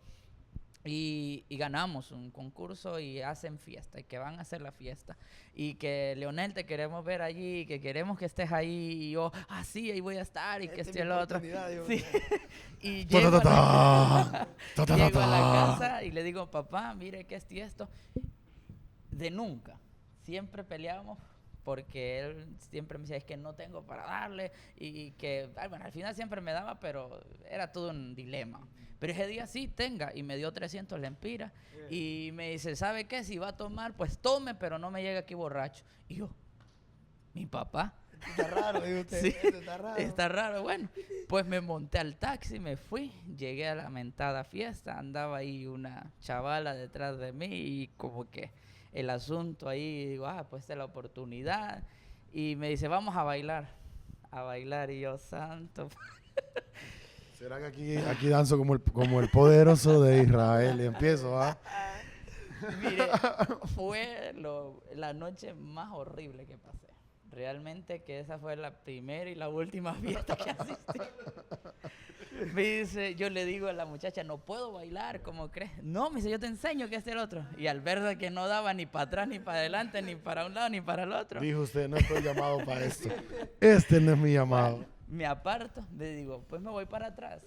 Y ganamos un concurso y hacen fiesta, y que van a hacer la fiesta. Y que Leonel, te queremos ver allí, que queremos que estés ahí. Y yo, sí, ahí voy a estar, y que esté el otro. Sí. Y llego a la casa y le digo, papá, mire que esto. De nunca. Siempre peleábamos porque él siempre me decía, es que no tengo para darle. Y que, bueno, al final siempre me daba, pero era todo un dilema. Pero ese día sí, tenga, y me dio 300 lempiras, y me dice, ¿sabe qué? Si va a tomar, pues tome, pero no me llegue aquí borracho. Y yo, ¿mi papá? Está raro, digo usted, Sí, está raro. Está raro, bueno, pues me monté al taxi, me fui, llegué a la mentada fiesta, andaba ahí una chavala detrás de mí, y como que el asunto ahí, digo, pues es la oportunidad, y me dice, vamos a bailar, y yo, santo. ¿Será que aquí danzo como el poderoso de Israel? Y empiezo, Mire, fue la noche más horrible que pasé. Realmente que esa fue la primera y la última fiesta que asistí. Me dice, yo le digo a la muchacha, no puedo bailar, ¿cómo crees? No, me dice, yo te enseño que es el otro. Y al ver que no daba ni para atrás, ni para adelante, ni para un lado, ni para el otro. Dijo usted, no estoy llamado para esto. Este no es mi llamado. Bueno, me aparto, le digo, pues me voy para atrás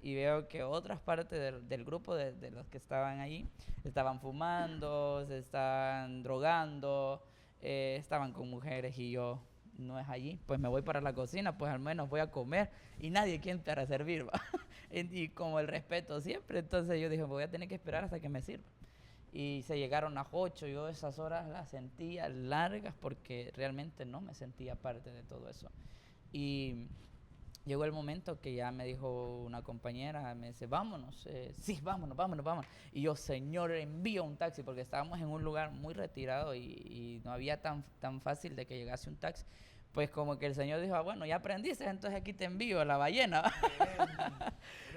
y veo que otras partes del grupo de los que estaban ahí estaban fumando, se estaban drogando, estaban con mujeres y yo, no es allí, pues me voy para la cocina, pues al menos voy a comer y nadie quiere para servir, ¿va? Y como el respeto siempre, entonces yo dije, voy a tener que esperar hasta que me sirva. y se llegaron las 8. Yo esas horas las sentía largas porque realmente no me sentía parte de todo eso. Y llegó el momento que ya me dijo una compañera, me dice, vámonos, sí, vámonos. Y yo, Señor, envío un taxi, porque estábamos en un lugar muy retirado y no había tan fácil de que llegase un taxi. Pues como que el Señor dijo, bueno, ya aprendiste, entonces aquí te envío a la ballena.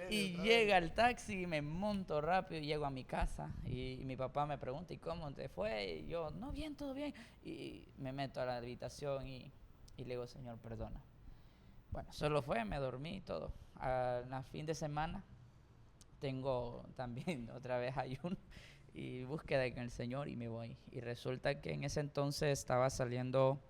Y llega el taxi, me monto rápido y llego a mi casa. Y mi papá me pregunta, ¿y cómo te fue? Y yo, no, bien, todo bien. Y me meto a la habitación y le digo, Señor, perdona. Bueno, solo fue, me dormí y todo. A fin de semana tengo también otra vez ayuno y búsqueda con el Señor y me voy. Y resulta que en ese entonces estaba saliendo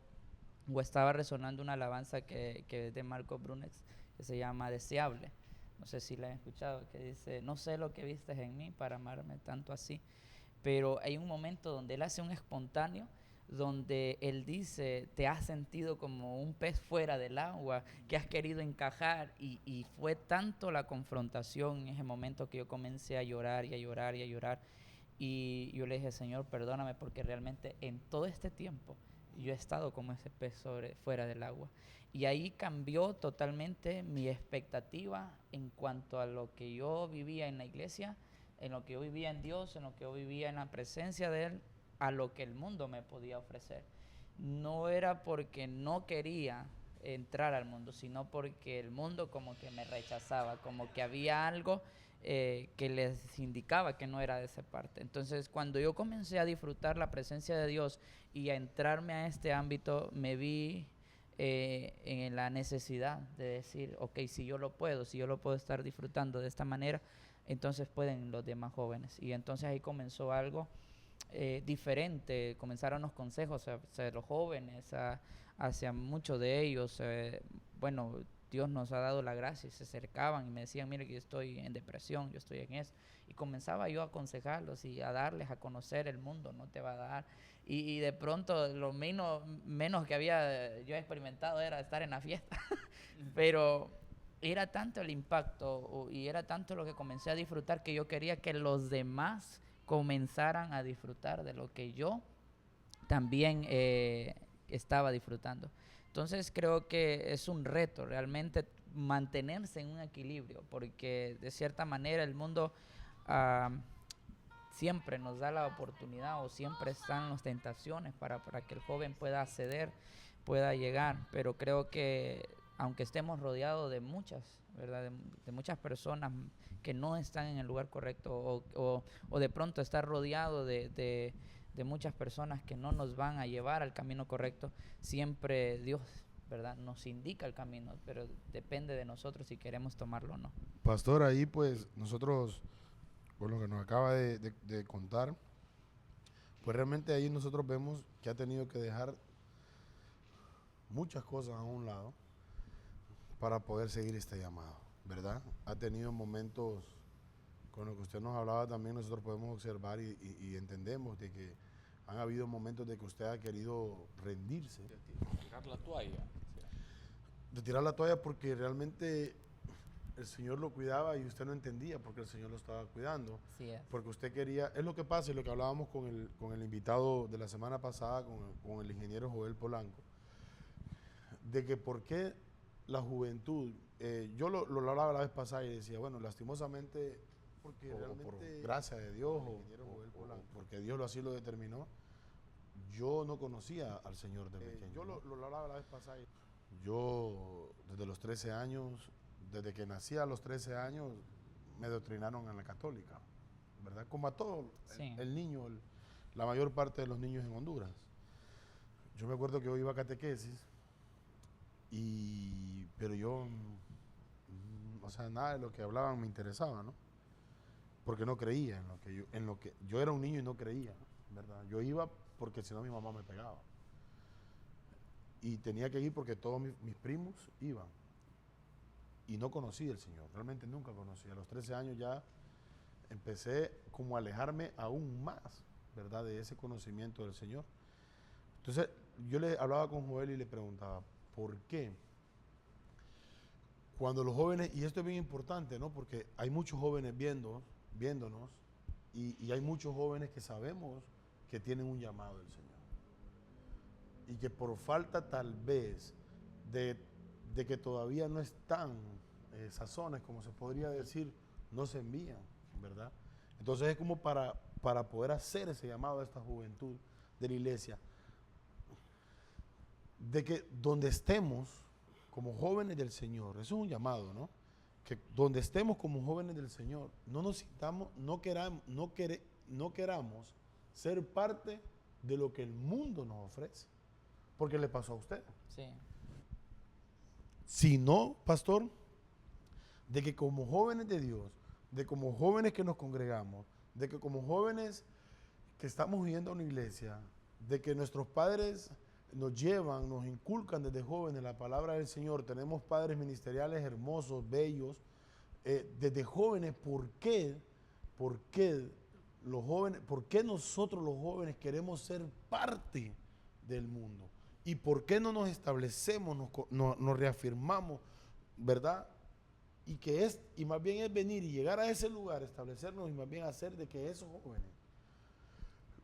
o estaba resonando una alabanza que es de Marco Brunex, que se llama Deseable. No sé si la han escuchado, que dice, no sé lo que vistes en mí para amarme tanto así. Pero hay un momento donde él hace un espontáneo, donde él dice, te has sentido como un pez fuera del agua, que has querido encajar, y fue tanto la confrontación en ese momento que yo comencé a llorar y a llorar y a llorar. Y yo le dije, Señor, perdóname, porque realmente en todo este tiempo yo he estado como ese pez fuera del agua. Y ahí cambió totalmente mi expectativa en cuanto a lo que yo vivía en la iglesia, en lo que yo vivía en Dios, en lo que yo vivía en la presencia de Él, a lo que el mundo me podía ofrecer. No era porque no quería entrar al mundo, sino porque el mundo como que me rechazaba, como que había algo que les indicaba que no era de esa parte. Entonces, cuando yo comencé a disfrutar la presencia de Dios y a entrarme a este ámbito, me vi en la necesidad de decir, ok, si yo lo puedo estar disfrutando de esta manera, entonces pueden los demás jóvenes. Y entonces ahí comenzó algo diferente, comenzaron los consejos hacia los jóvenes, hacia muchos de ellos. Bueno, Dios nos ha dado la gracia y se acercaban y me decían, mire que yo estoy en depresión, yo estoy en eso. Y comenzaba yo a aconsejarlos y a darles a conocer el mundo, no te va a dar. Y de pronto lo menos que había yo experimentado era estar en la fiesta. Pero era tanto el impacto y era tanto lo que comencé a disfrutar que yo quería que los demás comenzaran a disfrutar de lo que yo también estaba disfrutando. Entonces creo que es un reto realmente mantenerse en un equilibrio, porque de cierta manera el mundo siempre nos da la oportunidad o siempre están las tentaciones para que el joven pueda acceder, pueda llegar, pero creo que aunque estemos rodeados de muchas, ¿verdad? De muchas personas que no están en el lugar correcto o de pronto estar rodeado de muchas personas que no nos van a llevar al camino correcto, siempre Dios, ¿verdad? Nos indica el camino, pero depende de nosotros si queremos tomarlo o no. Pastor, ahí pues nosotros, por lo que nos acaba de contar, pues realmente ahí nosotros vemos que ha tenido que dejar muchas cosas a un lado para poder seguir este llamado, ¿verdad? Ha tenido momentos, con lo que usted nos hablaba también, nosotros podemos observar y entendemos de que han habido momentos de que usted ha querido rendirse. Tirar la toalla. De tirar la toalla porque realmente el Señor lo cuidaba y usted no entendía porque el Señor lo estaba cuidando. Sí es. Porque usted quería, es lo que pasa y lo que hablábamos con el invitado de la semana pasada, con el ingeniero Joel Polanco, de que por qué la juventud, yo lo hablaba la vez pasada y decía, bueno, lastimosamente, porque realmente, por gracia de Dios, porque Dios así lo determinó, yo no conocía al Señor de pequeño. Yo lo hablaba la vez pasada. Yo, desde los 13 años, desde que nací a los 13 años, me doctrinaron en la católica, ¿verdad? Como a todo Sí. el niño, la mayor parte de los niños en Honduras. Yo me acuerdo que yo iba a catequesis, pero yo, o sea, nada de lo que hablaban me interesaba, ¿no? Porque no creía en lo que yo era un niño y no creía, ¿verdad? Yo iba porque si no mi mamá me pegaba. Y tenía que ir porque todos mis primos iban. Y no conocí al Señor, realmente nunca conocí. A los 13 años ya empecé como a alejarme aún más, ¿verdad? De ese conocimiento del Señor. Entonces yo le hablaba con Joel y le preguntaba, ¿por qué? Cuando los jóvenes, y esto es bien importante, ¿no? Porque hay muchos jóvenes viéndonos, y hay muchos jóvenes que sabemos que tienen un llamado del Señor. Y que por falta tal vez de que todavía no están sazones, como se podría decir, no se envían, ¿verdad? Entonces es como para poder hacer ese llamado a esta juventud de la iglesia, de que donde estemos como jóvenes del Señor, eso es un llamado, ¿no? Que donde estemos como jóvenes del Señor, no nos sintamos, no queramos ser parte de lo que el mundo nos ofrece, porque le pasó a usted. Sí. Sino, pastor, de que como jóvenes de Dios, de como jóvenes que nos congregamos, de que como jóvenes que estamos viviendo en una iglesia, de que nuestros padres nos llevan, nos inculcan desde jóvenes la palabra del Señor, tenemos padres ministeriales hermosos, bellos, desde jóvenes, ¿por qué los jóvenes, por qué nosotros los jóvenes queremos ser parte del mundo? ¿Y por qué no nos establecemos, nos reafirmamos, verdad? Y más bien es venir y llegar a ese lugar, establecernos y más bien hacer de que esos jóvenes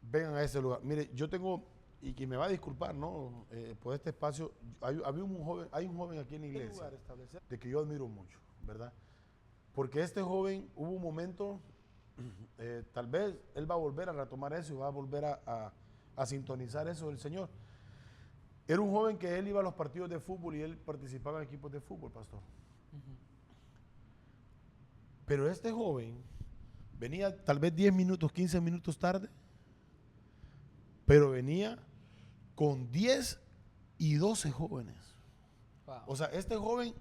vengan a ese lugar. Mire, yo tengo, y que me va a disculpar, ¿no? Por este espacio, hay un joven aquí en la iglesia, de que yo admiro mucho, ¿verdad? Porque este joven, hubo un momento, tal vez él va a volver a retomar eso y va a volver a sintonizar eso del Señor. Era un joven que él iba a los partidos de fútbol y él participaba en equipos de fútbol, pastor. Pero este joven venía tal vez 10 minutos, 15 minutos tarde, pero venía con 10 y 12 jóvenes. Wow. O sea, este joven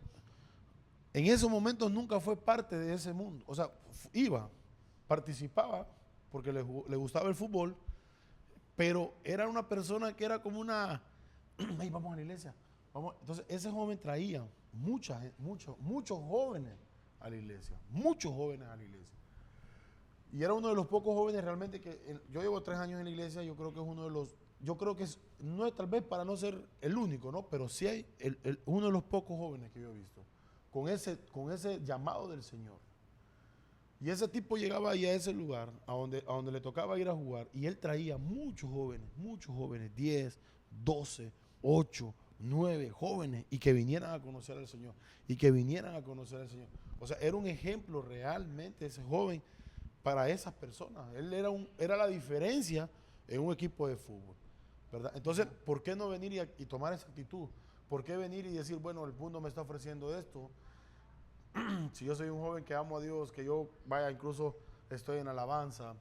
en esos momentos nunca fue parte de ese mundo. O sea, iba, participaba porque le gustaba el fútbol, pero era una persona que era como una... Hey, vamos a la iglesia. Entonces, ese joven traía muchos jóvenes a la iglesia. Muchos jóvenes a la iglesia. Y era uno de los pocos jóvenes realmente que... Yo llevo 3 años en la iglesia, yo creo que es uno de los... Yo creo que no es tal vez para no ser el único, ¿no? Pero sí hay uno de los pocos jóvenes que yo he visto con ese llamado del Señor. Y ese tipo llegaba ahí a ese lugar, a donde le tocaba ir a jugar, y él traía muchos jóvenes, 10, 12, 8, 9 jóvenes, y que vinieran a conocer al Señor, O sea, era un ejemplo realmente ese joven para esas personas. Él era la diferencia en un equipo de fútbol, ¿verdad? Entonces, ¿por qué no venir y tomar esa actitud? ¿Por qué venir y decir, bueno, el mundo me está ofreciendo esto? Si yo soy un joven que amo a Dios, que yo incluso estoy en alabanza,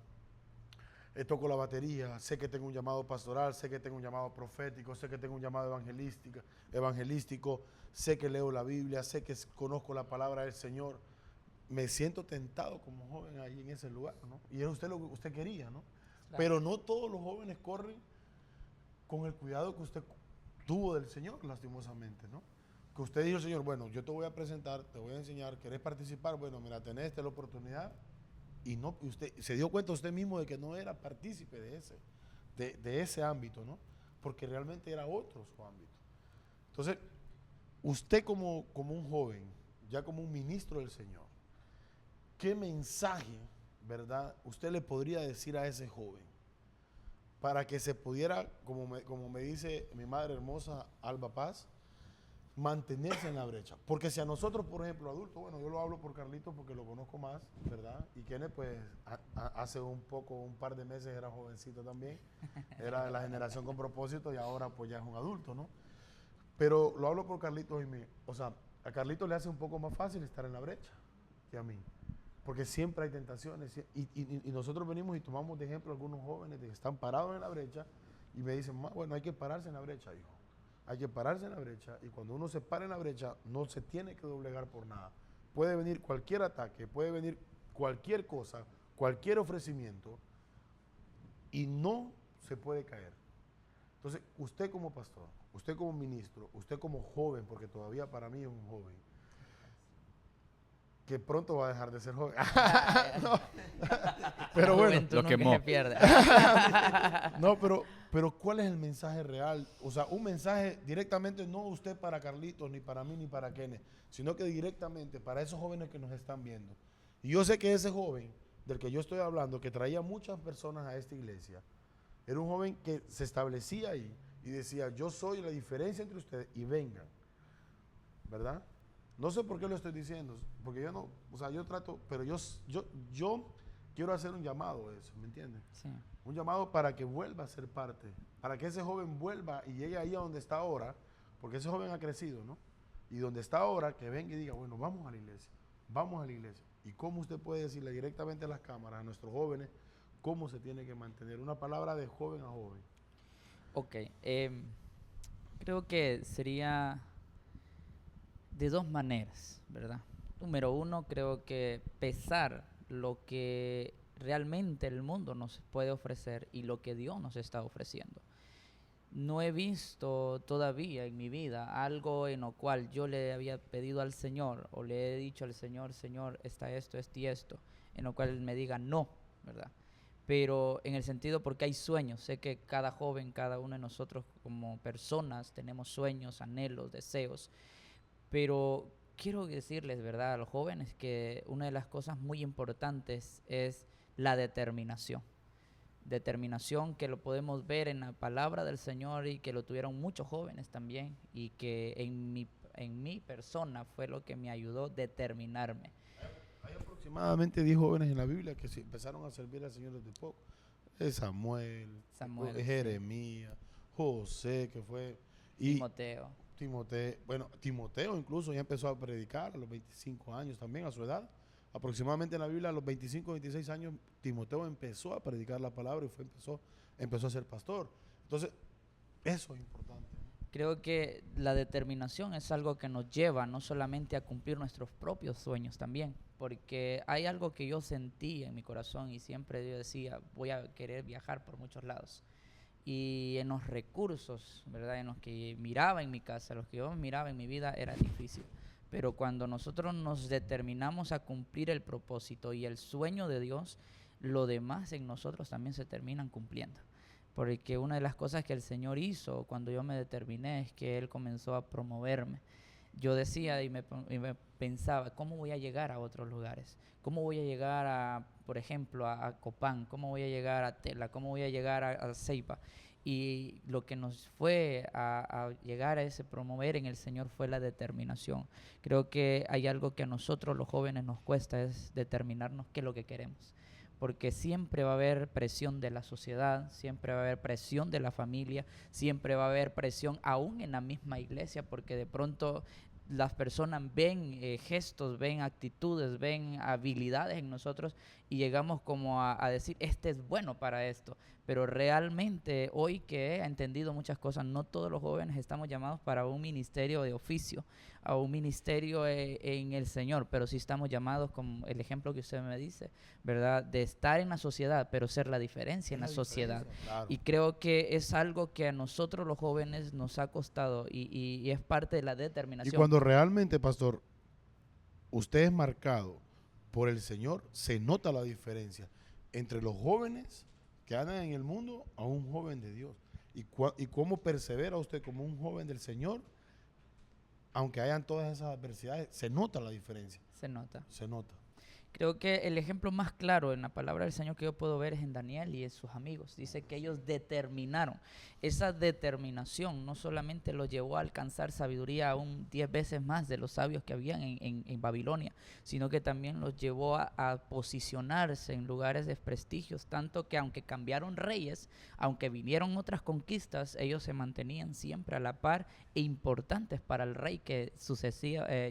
toco la batería, sé que tengo un llamado pastoral, sé que tengo un llamado profético, sé que tengo un llamado evangelístico, sé que leo la Biblia, sé que conozco la palabra del Señor. Me siento tentado como joven ahí en ese lugar, ¿no? Y es usted lo que usted quería, ¿no? Claro. Pero no todos los jóvenes corren con el cuidado que usted tuvo del Señor, lastimosamente, ¿no? Que usted dijo, Señor, bueno, yo te voy a presentar, te voy a enseñar, ¿querés participar? Bueno, mira, tenés la oportunidad. Y usted se dio cuenta usted mismo de que no era partícipe de ese ámbito, ¿no? Porque realmente era otro su ámbito. Entonces, usted como un joven, ya como un ministro del Señor, ¿qué mensaje, verdad, usted le podría decir a ese joven para que se pudiera, como me dice mi madre hermosa, Alba Paz, mantenerse en la brecha? Porque si a nosotros, por ejemplo, adultos, bueno, yo lo hablo por Carlitos porque lo conozco más, ¿verdad? Y Kenneth, pues, hace un par de meses era jovencito también, era de la generación con propósito y ahora pues ya es un adulto, ¿no? Pero lo hablo por Carlitos o sea, a Carlitos le hace un poco más fácil estar en la brecha que a mí, porque siempre hay tentaciones y nosotros venimos y tomamos de ejemplo a algunos jóvenes que están parados en la brecha y me dicen, bueno, hay que pararse en la brecha, hijo. Hay que pararse en la brecha, y cuando uno se para en la brecha no se tiene que doblegar por nada. Puede venir cualquier ataque, puede venir cualquier cosa, cualquier ofrecimiento, y no se puede caer. Entonces, usted como pastor, usted como ministro, usted como joven, porque todavía para mí es un joven, que pronto va a dejar de ser joven. No. Pero bueno, Lo quemó. Se pierde. No, pero ¿cuál es el mensaje real? O sea, un mensaje directamente no usted para Carlitos, ni para mí, ni para Kenneth, sino que directamente para esos jóvenes que nos están viendo. Y yo sé que ese joven del que yo estoy hablando, que traía muchas personas a esta iglesia, era un joven que se establecía ahí y decía, yo soy la diferencia entre ustedes y vengan, ¿verdad? No sé por qué lo estoy diciendo, porque yo no, o sea, yo trato, pero yo quiero hacer un llamado a eso, ¿me entiendes? Sí. Un llamado para que vuelva a ser parte, para que ese joven vuelva y llegue ahí a donde está ahora, porque ese joven ha crecido, ¿no? Y donde está ahora, que venga y diga, bueno, vamos a la iglesia, vamos a la iglesia. ¿Y cómo usted puede decirle directamente a las cámaras, a nuestros jóvenes, cómo se tiene que mantener? Una palabra de joven a joven. Ok, creo que sería de dos maneras, ¿verdad? Número uno, creo que pesar lo que realmente el mundo nos puede ofrecer y lo que Dios nos está ofreciendo. No he visto todavía en mi vida algo en lo cual yo le había pedido al Señor o le he dicho al Señor, Señor, está esto, esto y esto, en lo cual Él me diga no, ¿verdad? Pero en el sentido porque hay sueños, sé que cada joven, cada uno de nosotros como personas tenemos sueños, anhelos, deseos, pero quiero decirles, ¿verdad?, a los jóvenes que una de las cosas muy importantes es la determinación. Determinación que lo podemos ver en la palabra del Señor y que lo tuvieron muchos jóvenes también y que en mi persona fue lo que me ayudó a determinarme. Hay aproximadamente 10 jóvenes en la Biblia que empezaron a servir al Señor desde poco. Samuel, Samuel, Jeremías, José, que fue... Y Timoteo. Timoteo incluso ya empezó a predicar a los 25 años también, a su edad. Aproximadamente en la Biblia a los 25, 26 años, Timoteo empezó a predicar la palabra y empezó a ser pastor. Entonces, eso es importante. Creo que la determinación es algo que nos lleva no solamente a cumplir nuestros propios sueños también, porque hay algo que yo sentí en mi corazón y siempre yo decía, voy a querer viajar por muchos lados. Y en los recursos, ¿verdad?, en los que miraba en mi casa, los que yo miraba en mi vida, era difícil. Pero cuando nosotros nos determinamos a cumplir el propósito y el sueño de Dios, lo demás en nosotros también se terminan cumpliendo. Porque una de las cosas que el Señor hizo cuando yo me determiné es que Él comenzó a promoverme. Yo decía y me pensaba, ¿cómo voy a llegar a otros lugares? ¿Cómo voy a llegar a, por ejemplo, a Copán? ¿Cómo voy a llegar a Tela? ¿Cómo voy a llegar a Ceiba? Y lo que nos fue a llegar a ese promover en el Señor fue la determinación. Creo que hay algo que a nosotros los jóvenes nos cuesta, es determinarnos qué es lo que queremos. Porque siempre va a haber presión de la sociedad, siempre va a haber presión de la familia, siempre va a haber presión aún en la misma iglesia, porque de pronto las personas ven gestos, ven actitudes, ven habilidades en nosotros y llegamos como a decir, este es bueno para esto. Pero realmente hoy que he entendido muchas cosas, no todos los jóvenes estamos llamados para un ministerio de oficio, a un ministerio en el Señor, pero sí estamos llamados, como el ejemplo que usted me dice, ¿verdad?, de estar en la sociedad, pero ser la diferencia en la sociedad. Claro. Y creo que es algo que a nosotros los jóvenes nos ha costado y es parte de la Y determinación. cuando realmente, pastor, usted es marcado por el Señor, se nota la diferencia entre los jóvenes que andan en el mundo a un joven de Dios. Y cómo persevera usted como un joven del Señor, aunque hayan todas esas adversidades, se nota la diferencia. Se nota. Se nota. Creo que el ejemplo más claro en la palabra del Señor que yo puedo ver es en Daniel y en sus amigos. Dice que ellos determinaron. Esa determinación no solamente los llevó a alcanzar sabiduría aún 10 veces más de los sabios que habían en Babilonia, sino que también los llevó a posicionarse en lugares de prestigios, tanto que aunque cambiaron reyes, aunque vinieron otras conquistas, ellos se mantenían siempre a la par e importantes para el rey que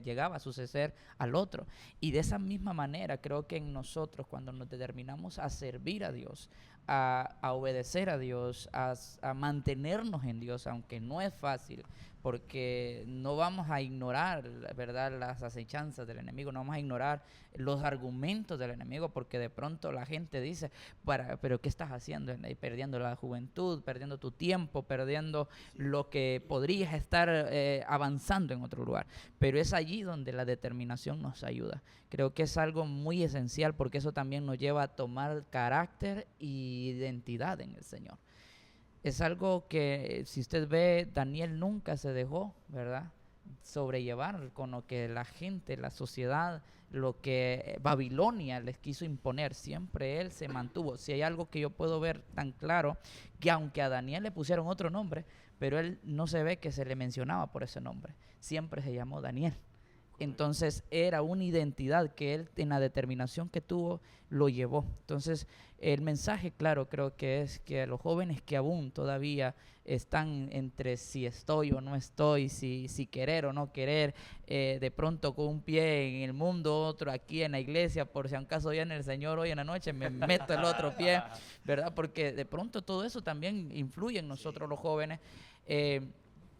llegaba a suceder al otro. Y de esa misma manera creo que en nosotros, cuando nos determinamos a servir a Dios, a obedecer a Dios, a mantenernos en Dios, aunque no es fácil, porque no vamos a ignorar, ¿verdad?, las acechanzas del enemigo, no vamos a ignorar los argumentos del enemigo, porque de pronto la gente dice, pero ¿qué estás haciendo? Perdiendo la juventud, perdiendo tu tiempo, perdiendo lo que podrías estar avanzando en otro lugar. Pero es allí donde la determinación nos ayuda. Creo que es algo muy esencial porque eso también nos lleva a tomar carácter y identidad en el Señor. Es algo que, si usted ve, Daniel nunca se dejó, ¿verdad?, sobrellevar con lo que la gente, la sociedad lo que Babilonia les quiso imponer. Siempre él se mantuvo. Si hay algo que yo puedo ver tan claro, que aunque a Daniel le pusieron otro nombre, pero él no se ve que se le mencionaba por ese nombre. Siempre se llamó Daniel. Entonces era una identidad que él, en la determinación que tuvo, lo llevó. Entonces el mensaje, claro, creo que es que a los jóvenes que aún todavía están entre si estoy o no estoy, si querer o no querer, de pronto con un pie en el mundo, otro aquí en la iglesia, por si acaso ya en el Señor hoy en la noche me meto el otro pie, ¿verdad? Porque de pronto todo eso también influye en nosotros los jóvenes.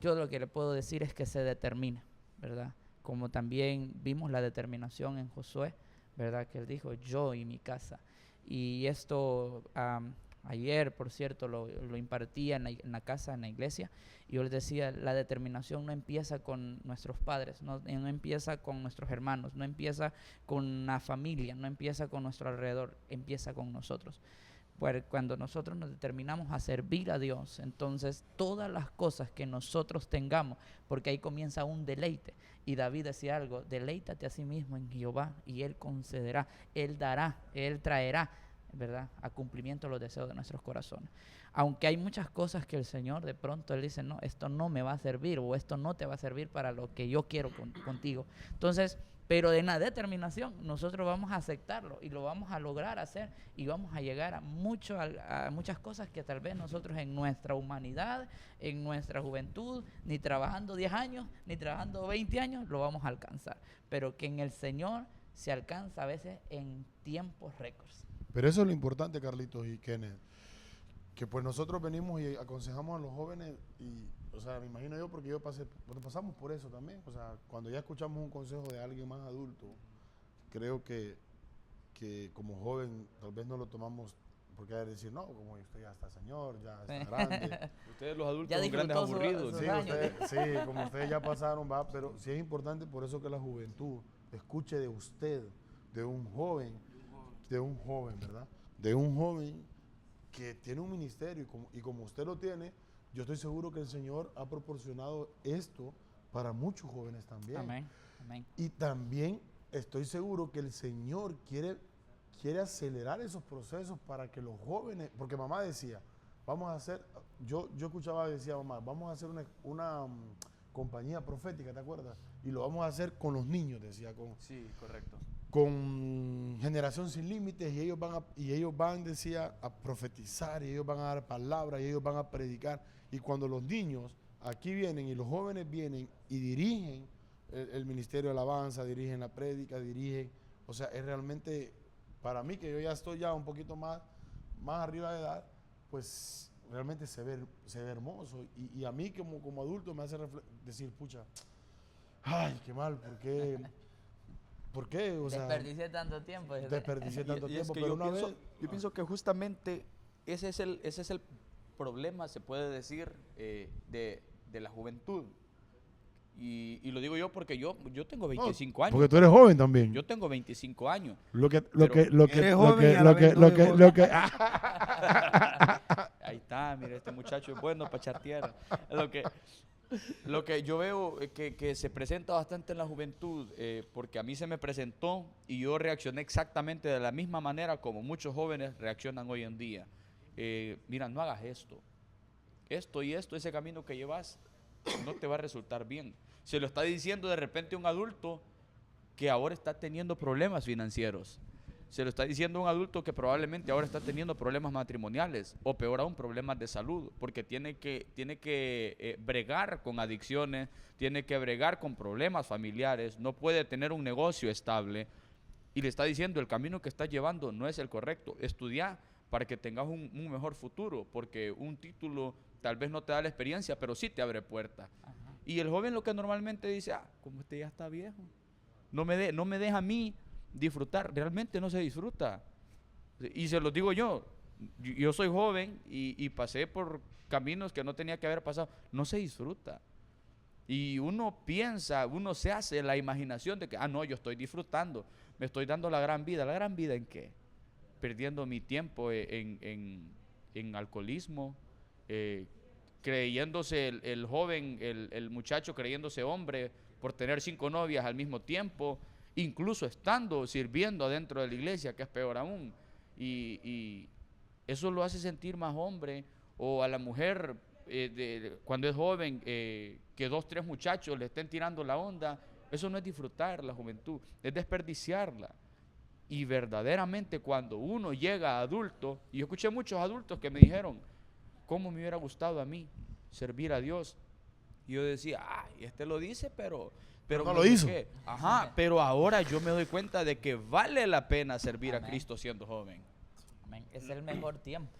Yo lo que le puedo decir es que se determina, ¿verdad? Como también vimos la determinación en Josué, ¿verdad? Que él dijo, yo y mi casa. Y esto ayer, por cierto, lo impartía en la casa, en la iglesia, y yo les decía, la determinación no empieza con nuestros padres, no empieza con nuestros hermanos, no empieza con la familia, no empieza con nuestro alrededor, empieza con nosotros. Pues cuando nosotros nos determinamos a servir a Dios, entonces todas las cosas que nosotros tengamos, porque ahí comienza un deleite. Y David decía algo, deleítate a sí mismo en Jehová y Él concederá, Él dará, Él traerá, ¿verdad?, a cumplimiento los deseos de nuestros corazones. Aunque hay muchas cosas que el Señor de pronto Él dice, no, esto no me va a servir o esto no te va a servir para lo que yo quiero contigo. Entonces, pero en la determinación nosotros vamos a aceptarlo y lo vamos a lograr hacer y vamos a llegar a muchas cosas que tal vez nosotros en nuestra humanidad, en nuestra juventud, ni trabajando 10 años, ni trabajando 20 años, lo vamos a alcanzar. Pero que en el Señor se alcanza a veces en tiempos récords. Pero eso es lo importante, Carlitos y Kenneth, que pues nosotros venimos y aconsejamos a los jóvenes y, o sea, me imagino yo porque pasamos por eso también, o sea, cuando ya escuchamos un consejo de alguien más adulto, creo que como joven tal vez no lo tomamos porque hay que decir, no, como usted ya está señor, ya está grande. Ustedes los adultos Ya son grandes disfrutó aburridos. Sí, como ustedes ya pasaron, va, pero sí es importante por eso que la juventud escuche de usted, de un joven, ¿verdad? De un joven que tiene un ministerio y como usted lo tiene, yo estoy seguro que el Señor ha proporcionado esto para muchos jóvenes también. Amén, amén. Y también estoy seguro que el Señor quiere acelerar esos procesos para que los jóvenes, porque mamá decía, vamos a hacer, yo escuchaba, decía mamá, vamos a hacer una compañía profética, ¿te acuerdas? Y lo vamos a hacer con los niños, decía, Sí, correcto. con Generación Sin Límites, y ellos van, decía, a profetizar, y ellos van a dar palabras, y ellos van a predicar. Y cuando los niños aquí vienen y los jóvenes vienen y dirigen el ministerio de alabanza, dirigen la prédica, o sea, es realmente, para mí que yo ya estoy ya un poquito más arriba de edad, pues realmente se ve hermoso. Y a mí como adulto me hace decir, pucha, ay, qué mal, ¿por qué? O sea, Desperdicié tanto tiempo. desperdicié tanto Y es tiempo, que pero yo pienso que justamente ese es el problema, se puede decir, de la juventud. Y lo digo yo porque yo tengo 25 años. porque tú eres joven también. Yo tengo 25 años. Ahí está, mira, este muchacho es bueno para echar tierra. Lo que yo veo que se presenta bastante en la juventud, porque a mí se me presentó y yo reaccioné exactamente de la misma manera como muchos jóvenes reaccionan hoy en día. Mira, no hagas esto y esto, ese camino que llevas no te va a resultar bien. Se lo está diciendo de repente un adulto que ahora está teniendo problemas financieros. Se lo está diciendo un adulto que probablemente ahora está teniendo problemas matrimoniales o peor aún problemas de salud, porque tiene que bregar con adicciones, tiene que bregar con problemas familiares, no puede tener un negocio estable y le está diciendo el camino que estás llevando no es el correcto. Estudia para que tengas un mejor futuro, porque un título tal vez no te da la experiencia, pero sí te abre puertas. Y el joven lo que normalmente dice, como este ya está viejo, no me deja a mí disfrutar, realmente no se disfruta. Y se los digo yo soy joven y pasé por caminos que no tenía que haber pasado, no se disfruta. Y uno piensa, uno se hace la imaginación de que, no, yo estoy disfrutando, me estoy dando la gran vida. ¿La gran vida en qué? Perdiendo mi tiempo en alcoholismo, creyéndose el joven, el muchacho creyéndose hombre por tener 5 novias al mismo tiempo, incluso estando sirviendo adentro de la iglesia, que es peor aún. Y eso lo hace sentir más hombre, o a la mujer cuando es joven, que 2, 3 muchachos le estén tirando la onda. Eso no es disfrutar la juventud, es desperdiciarla. Y verdaderamente cuando uno llega a adulto, y yo escuché muchos adultos que me dijeron, ¿cómo me hubiera gustado a mí servir a Dios? Y yo decía, ay, este lo dice, pero no lo hizo. Ajá, pero ahora yo me doy cuenta de que vale la pena servir a Amén. Cristo siendo joven. Amén. Es el mejor tiempo.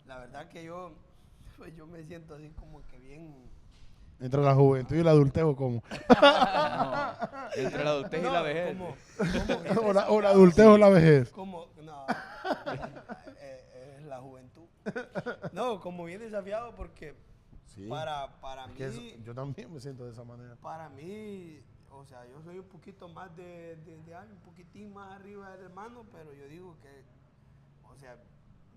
La verdad que yo me siento así como que bien... Entre la juventud y el adulteo, ¿cómo? No, entre la adultez y la vejez. O la adultez o la vejez. Como, no, es la juventud. No, como bien desafiado porque Sí. para Es que mí, yo también me siento de esa manera. para mí, o sea, yo soy un poquito más de años, un poquitín más arriba del hermano, pero yo digo que, o sea,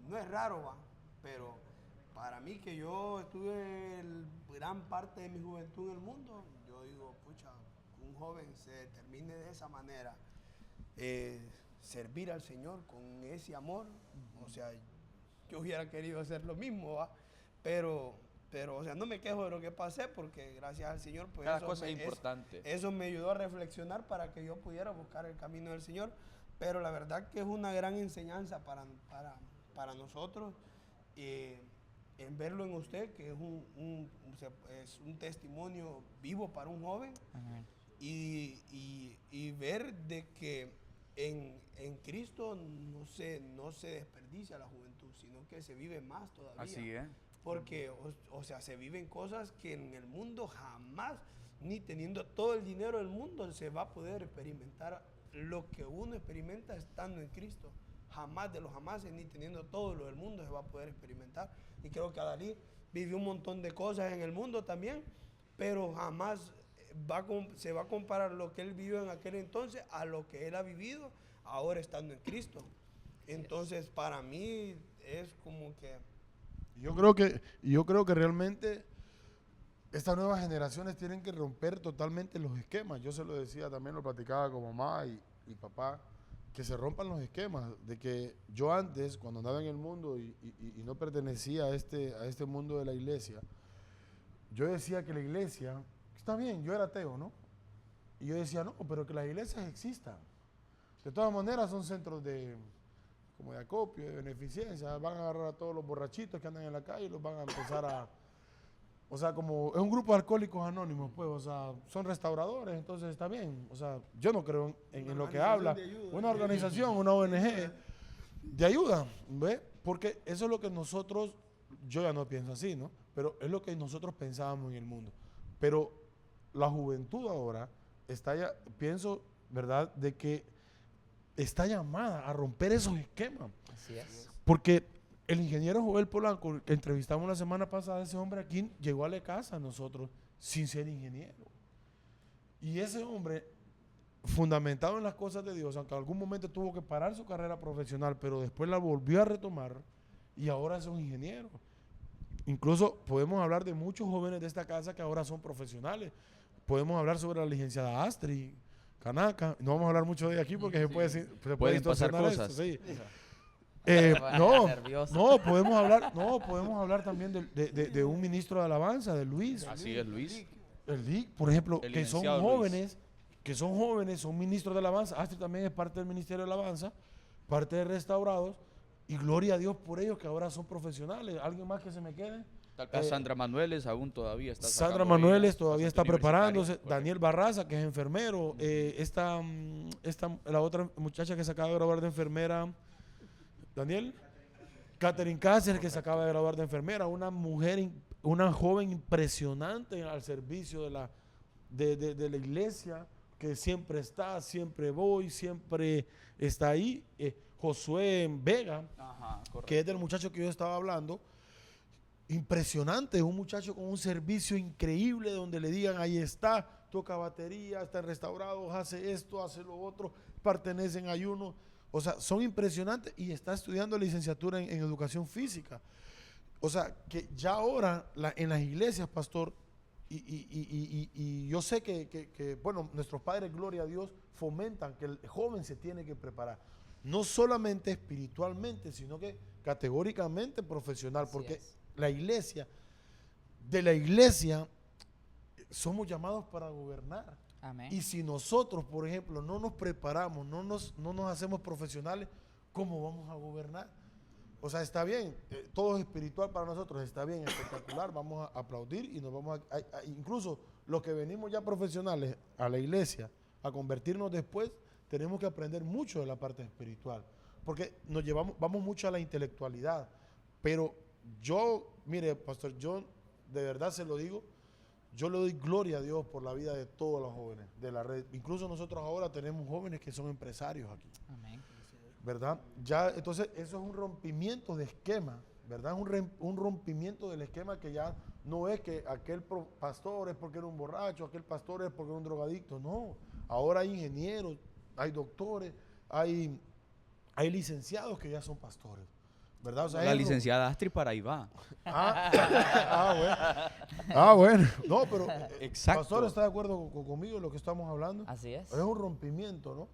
no es raro, va, pero para mí que yo estuve gran parte de mi juventud en el mundo, yo digo, pucha, un joven se determine de esa manera, servir al Señor con ese amor, o sea, yo hubiera querido hacer lo mismo, ¿va? Pero, o sea, no me quejo de lo que pasé porque gracias al Señor, pues Cada cosa es importante. eso me ayudó a reflexionar para que yo pudiera buscar el camino del Señor. Pero la verdad que es una gran enseñanza para nosotros, en verlo en usted, que es o sea, es un testimonio vivo para un joven, Amén. y ver de que en Cristo no se desperdicia la juventud, sino que se vive más todavía. Así es. Porque, o sea, se viven cosas que en el mundo jamás, ni teniendo todo el dinero del mundo, se va a poder experimentar lo que uno experimenta estando en Cristo. Jamás de los jamases, ni teniendo todo lo del mundo, se va a poder experimentar. Y creo que Adalí vivió un montón de cosas en el mundo también, pero jamás se va a comparar lo que él vivió en aquel entonces a lo que él ha vivido ahora estando en Cristo. Entonces, para mí es como que... Yo creo que realmente estas nuevas generaciones tienen que romper totalmente los esquemas. Yo se lo decía, también lo platicaba con mamá y papá, que se rompan los esquemas. De que yo antes, cuando andaba en el mundo y no pertenecía a este mundo de la iglesia, yo decía que la iglesia, está bien, yo era ateo, ¿no? Y yo decía, no, pero que las iglesias existan. De todas maneras son centros como de acopio, de beneficencia, van a agarrar a todos los borrachitos que andan en la calle y los van a empezar o sea, como es un grupo de alcohólicos anónimos, pues, o sea, son restauradores, entonces está bien, o sea, yo no creo en lo que habla, una organización, una ONG de ayuda, ¿ves? Porque eso es lo que nosotros, yo ya no pienso así, ¿no? Pero es lo que nosotros pensábamos en el mundo, pero la juventud ahora está ya, pienso, ¿verdad?, de que está llamada a romper esos esquemas. Así es. Porque el ingeniero Joel Polanco, que entrevistamos la semana pasada, ese hombre aquí llegó a la casa a nosotros sin ser ingeniero. Y ese hombre, fundamentado en las cosas de Dios, aunque en algún momento tuvo que parar su carrera profesional, pero después la volvió a retomar y ahora es un ingeniero. Incluso podemos hablar de muchos jóvenes de esta casa que ahora son profesionales. Podemos hablar sobre la licenciada Astrid Canaca, no vamos a hablar mucho de ella aquí porque se puede Pueden pasar distorsionar cosas. esto, sí. Bueno, nervioso. Podemos hablar también de un ministro de alabanza, de Luis. Así es, Luis. El DIC, por ejemplo, El que son licenciado Luis. jóvenes, son ministros de alabanza. Astrid también es parte del ministerio de alabanza, parte de Restaurados, y gloria a Dios por ellos que ahora son profesionales. ¿Alguien más que se me quede? Tal vez Sandra Manueles aún todavía está Sandra sacando Manueles ella todavía está bastante preparándose. universitaria, Daniel Barraza, que es enfermero. La otra muchacha que se acaba de graduar de enfermera, Daniel. Catherine Cáceres, que se acaba de graduar de enfermera. Una mujer, una joven impresionante al servicio de la iglesia, que siempre está, siempre voy, siempre está ahí. Josué Vega, Ajá, correcto. que es del muchacho que yo estaba hablando. Impresionante, un muchacho con un servicio increíble donde le digan, ahí está, toca batería, está en Restaurados, hace esto, hace lo otro, pertenece en ayuno. O sea, son impresionantes y está estudiando licenciatura en educación física. O sea, que ya ahora en las iglesias, pastor, y yo sé bueno, nuestros padres, gloria a Dios, fomentan que el joven se tiene que preparar. No solamente espiritualmente, sino que categóricamente profesional, Así porque es. la iglesia, de la iglesia, somos llamados para gobernar. Amén. Y si nosotros, por ejemplo, no nos preparamos, no nos hacemos profesionales, ¿cómo vamos a gobernar? O sea, está bien, todo es espiritual para nosotros, está bien, espectacular, vamos a aplaudir y nos vamos incluso los que venimos ya profesionales a la iglesia, a convertirnos después, tenemos que aprender mucho de la parte espiritual, porque vamos mucho a la intelectualidad, pero mire, pastor, yo de verdad se lo digo, yo le doy gloria a Dios por la vida de todos los jóvenes de la red. Incluso nosotros ahora tenemos jóvenes que son empresarios aquí, Amén. ¿verdad? Ya, entonces, eso es un rompimiento de esquema, ¿verdad? Un rompimiento del esquema que ya no es que aquel pastor es porque era un borracho, aquel pastor es porque era un drogadicto, no. Ahora hay ingenieros, hay doctores, hay licenciados que ya son pastores, ¿verdad? O sea, La licenciada Astrid para ahí va. Bueno. No, pero Exacto. pastor, ¿está de acuerdo conmigo en lo que estamos hablando? Así es. Es un rompimiento, ¿no?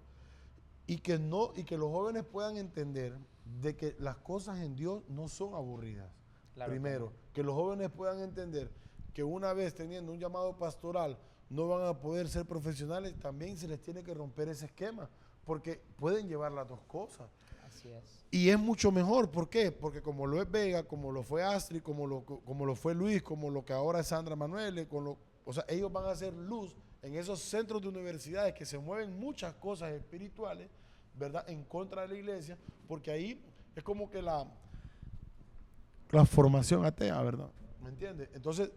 Y que los jóvenes puedan entender de que las cosas en Dios no son aburridas. Claro, Primero, que los jóvenes puedan entender que una vez teniendo un llamado pastoral no van a poder ser profesionales, también se les tiene que romper ese esquema, porque pueden llevar las dos cosas. Así es. Y es mucho mejor, ¿por qué? Porque como lo es Vega, como lo fue Astrid, como lo fue Luis, como lo que ahora es Sandra Manuel, o sea, ellos van a hacer luz en esos centros de universidades que se mueven muchas cosas espirituales, ¿verdad? En contra de la iglesia, porque ahí es como que la formación atea, ¿verdad? ¿Me entiendes? Entonces,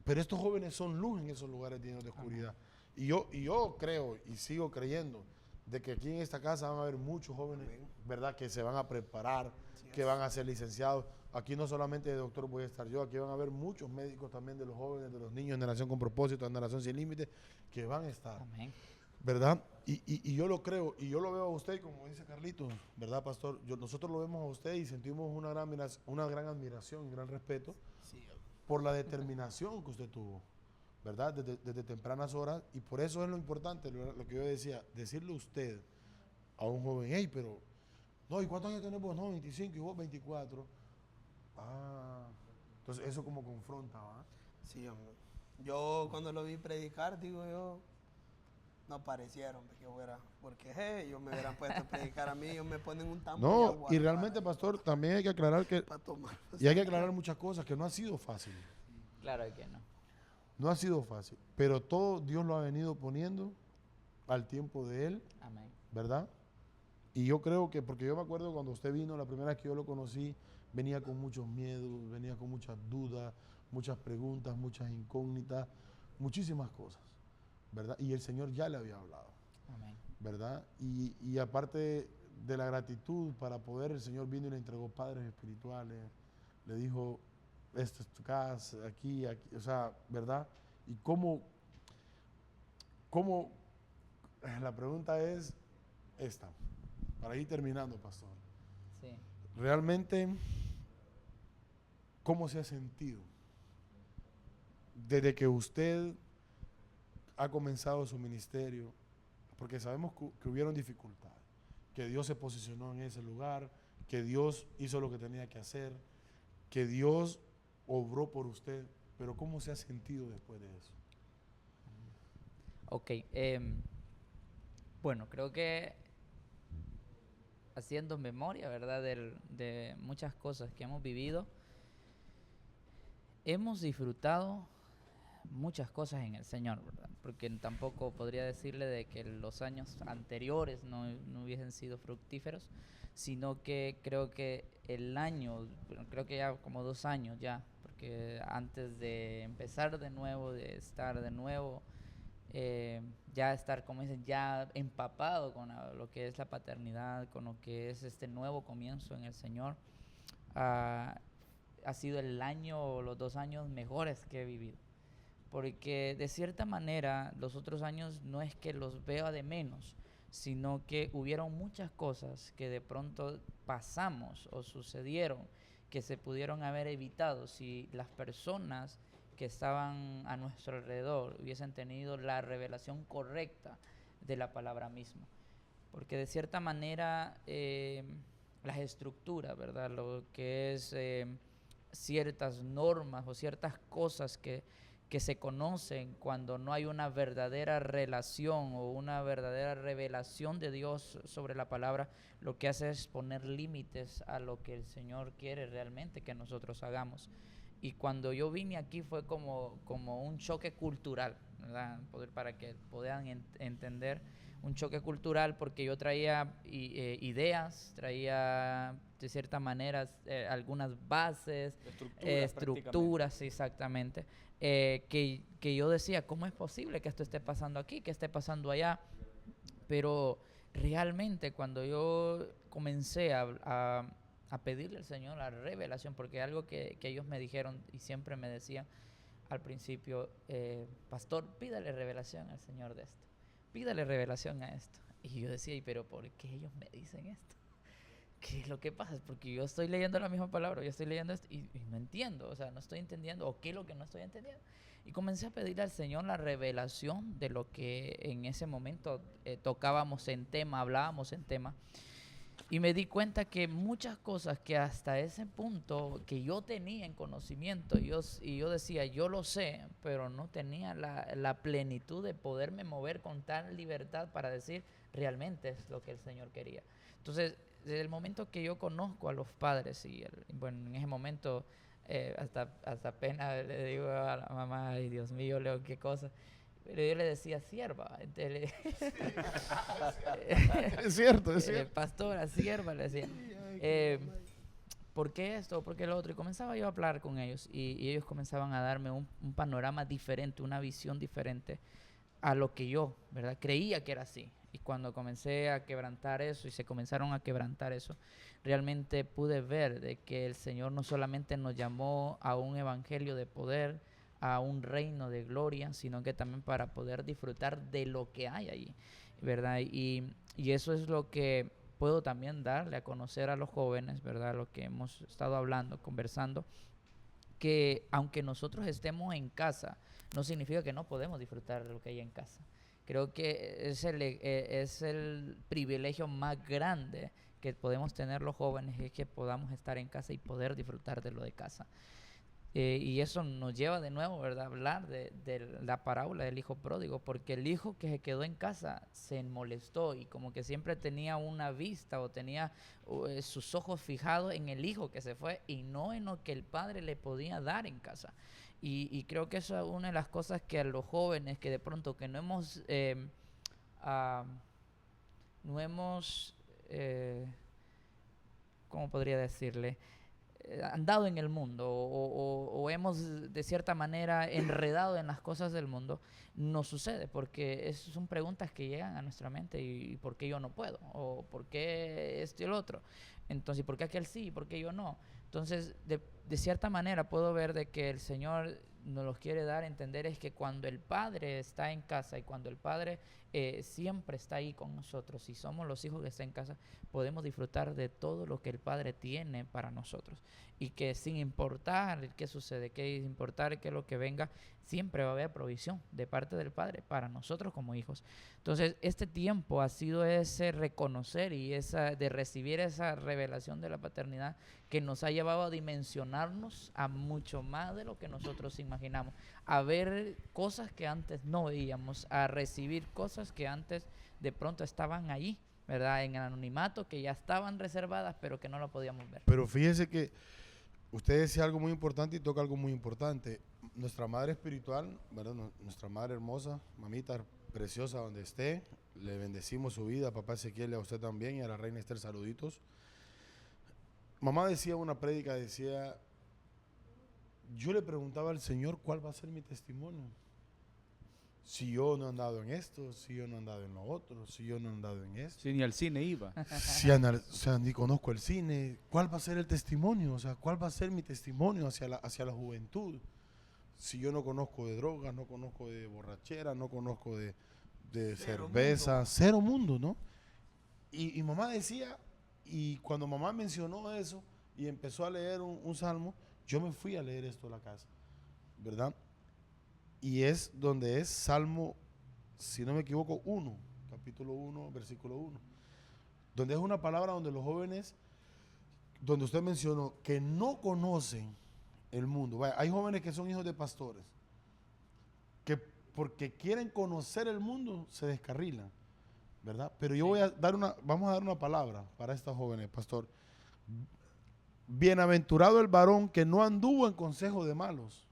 pero estos jóvenes son luz en esos lugares llenos de oscuridad. Y yo creo y sigo creyendo de que aquí en esta casa van a haber muchos jóvenes, ¿verdad? Que se van a preparar, que van a ser licenciados. Aquí no solamente de doctor voy a estar yo, aquí van a haber muchos médicos también de los jóvenes, de los niños de Nación con Propósito, de Nación Sin Límites, que van a estar, Amén. ¿verdad? Y yo lo creo, y yo lo veo a usted, como dice Carlitos, ¿verdad, pastor? Nosotros lo vemos a usted y sentimos una gran admiración, un gran respeto por la determinación que usted tuvo, ¿verdad? Desde tempranas horas, y por eso es lo importante, lo que yo decía, decirle a usted, a un joven, hey, pero, no, ¿y cuántos años tenés vos? No, 25 y vos 24. Entonces eso como confronta, ¿va? Sí, hombre. Yo cuando lo vi predicar, digo yo, no parecieron que fuera, porque ellos me hubieran puesto a predicar a mí, ellos me ponen un tambo de No, agua y realmente, pastor, también hay que aclarar para tomar. y hay que aclarar muchas cosas, que no ha sido fácil. Claro que no. No ha sido fácil, pero todo Dios lo ha venido poniendo al tiempo de Él, Amén. ¿verdad? Y yo creo que, porque yo me acuerdo cuando usted vino, la primera vez que yo lo conocí, venía con muchos miedos, venía con muchas dudas, muchas preguntas, muchas incógnitas, muchísimas cosas, ¿verdad? Y el Señor ya le había hablado, Amén. ¿verdad? Y aparte de la gratitud para poder, el Señor vino y le entregó padres espirituales, le dijo, esta es tu casa, aquí, o sea, ¿verdad? Y cómo, la pregunta es esta, para ir terminando, pastor. Sí. Realmente, ¿cómo se ha sentido desde que usted ha comenzado su ministerio? Porque sabemos que hubieron dificultades, que Dios se posicionó en ese lugar, que Dios hizo lo que tenía que hacer, que Dios obró por usted, pero ¿cómo se ha sentido después de eso? Ok. Bueno, creo que haciendo memoria, ¿verdad? De muchas cosas que hemos vivido, hemos disfrutado muchas cosas en el Señor, ¿verdad? Porque tampoco podría decirle de que los años anteriores no hubiesen sido fructíferos, sino que creo que el año, bueno, creo que ya como 2 años ya, porque antes de empezar de nuevo, de estar de nuevo, ya estar, como dicen, ya empapado con lo que es la paternidad, con lo que es este nuevo comienzo en el Señor, ha sido el año o los 2 años mejores que he vivido. Porque de cierta manera los otros años no es que los vea de menos, sino que hubieron muchas cosas que de pronto pasamos o sucedieron que se pudieron haber evitado si las personas que estaban a nuestro alrededor hubiesen tenido la revelación correcta de la palabra misma. Porque de cierta manera las estructuras, ¿verdad? Lo que es ciertas normas o ciertas cosas que se conocen cuando no hay una verdadera relación o una verdadera revelación de Dios sobre la palabra, lo que hace es poner límites a lo que el Señor quiere realmente que nosotros hagamos. Y cuando yo vine aquí fue como un choque cultural, ¿verdad? Para que puedan entender, un choque cultural, porque yo traía ideas, traía de cierta manera algunas bases, estructuras exactamente, que yo decía, ¿cómo es posible que esto esté pasando aquí, que esté pasando allá? Pero realmente cuando yo comencé a pedirle al Señor la revelación, porque algo que ellos me dijeron y siempre me decían al principio, pastor, pídale revelación al Señor de esto, pídale revelación a esto. Y yo decía, ¿y pero por qué ellos me dicen esto? ¿Qué es lo que pasa? Porque yo estoy leyendo la misma palabra, yo estoy leyendo esto y no entiendo, o sea, no estoy entendiendo, o qué es lo que no estoy entendiendo. Y comencé a pedirle al Señor la revelación de lo que en ese momento tocábamos en tema, hablábamos en tema. Y me di cuenta que muchas cosas que hasta ese punto que yo tenía en conocimiento, y yo decía, yo lo sé, pero no tenía la plenitud de poderme mover con tal libertad para decir, realmente es lo que el Señor quería. Entonces, desde el momento que yo conozco a los padres, y bueno, en ese momento hasta pena le digo a la mamá, ay Dios mío, Leo, qué cosa. Pero yo le decía sierva. Es cierto, es cierto. Pastora, sierva, le decía. ¿Por qué esto? ¿Por qué lo otro? Y comenzaba yo a hablar con ellos y ellos comenzaban a darme un panorama diferente, una visión diferente a lo que yo, ¿verdad? Creía que era así. Y cuando comencé a quebrantar eso y se comenzaron a quebrantar eso, realmente pude ver de que el Señor no solamente nos llamó a un evangelio de poder, a un reino de gloria, sino que también para poder disfrutar de lo que hay allí, ¿verdad? Y eso es lo que puedo también darle a conocer a los jóvenes, ¿verdad? Lo que hemos estado hablando, conversando, que aunque nosotros estemos en casa, no significa que no podemos disfrutar de lo que hay en casa. Creo que es el privilegio más grande que podemos tener los jóvenes, es que podamos estar en casa y poder disfrutar de lo de casa. Y eso nos lleva de nuevo, ¿verdad?, a hablar de la parábola del hijo pródigo, porque el hijo que se quedó en casa se molestó y como que siempre tenía una vista o tenía sus ojos fijados en el hijo que se fue y no en lo que el padre le podía dar en casa. Y creo que eso es una de las cosas que a los jóvenes que de pronto que no hemos ¿cómo podría decirle?, andado en el mundo o hemos de cierta manera enredado en las cosas del mundo, no sucede porque son preguntas que llegan a nuestra mente y ¿por qué yo no puedo? O ¿por qué esto y el otro? Entonces, ¿por qué aquel sí y por qué yo no? Entonces, de cierta manera puedo ver de que el Señor nos los quiere dar a entender es que cuando el Padre está en casa y cuando el Padre siempre está ahí con nosotros y somos los hijos que están en casa, podemos disfrutar de todo lo que el Padre tiene para nosotros y que sin importar qué sucede, qué importar qué es lo que venga, siempre va a haber provisión de parte del Padre para nosotros como hijos. Entonces, este tiempo ha sido ese reconocer y de recibir esa revelación de la paternidad que nos ha llevado a dimensionarnos a mucho más de lo que nosotros imaginamos, a ver cosas que antes no veíamos, a recibir cosas que antes de pronto estaban allí, ¿verdad?, en el anonimato, que ya estaban reservadas, pero que no lo podíamos ver. Pero fíjese que usted decía algo muy importante y toca algo muy importante. Nuestra madre espiritual, ¿verdad?, nuestra madre hermosa, mamita preciosa donde esté, le bendecimos su vida, papá Ezequiel, y a usted también, y a la reina Esther, saluditos. Mamá decía una prédica, decía, yo le preguntaba al Señor cuál va a ser mi testimonio. Si yo no he andado en esto, si yo no he andado en lo otro, si yo no he andado en esto. Si ni al cine iba. O sea, ni conozco el cine. ¿Cuál va a ser el testimonio? O sea, ¿cuál va a ser mi testimonio hacia la juventud? Si yo no conozco de drogas, no conozco de borrachera, no conozco de cerveza, mundo. Cero mundo, ¿no? Y mamá decía, y cuando mamá mencionó eso y empezó a leer un salmo, yo me fui a leer esto a la casa, ¿verdad? y es donde es Salmo, si no me equivoco, 1, capítulo 1, versículo 1, donde es una palabra donde los jóvenes, donde usted mencionó, que no conocen el mundo. Vaya, hay jóvenes que son hijos de pastores, que porque quieren conocer el mundo se descarrilan, ¿verdad? Pero yo vamos a dar una palabra para estas jóvenes, pastor. Bienaventurado el varón que no anduvo en consejo de malos.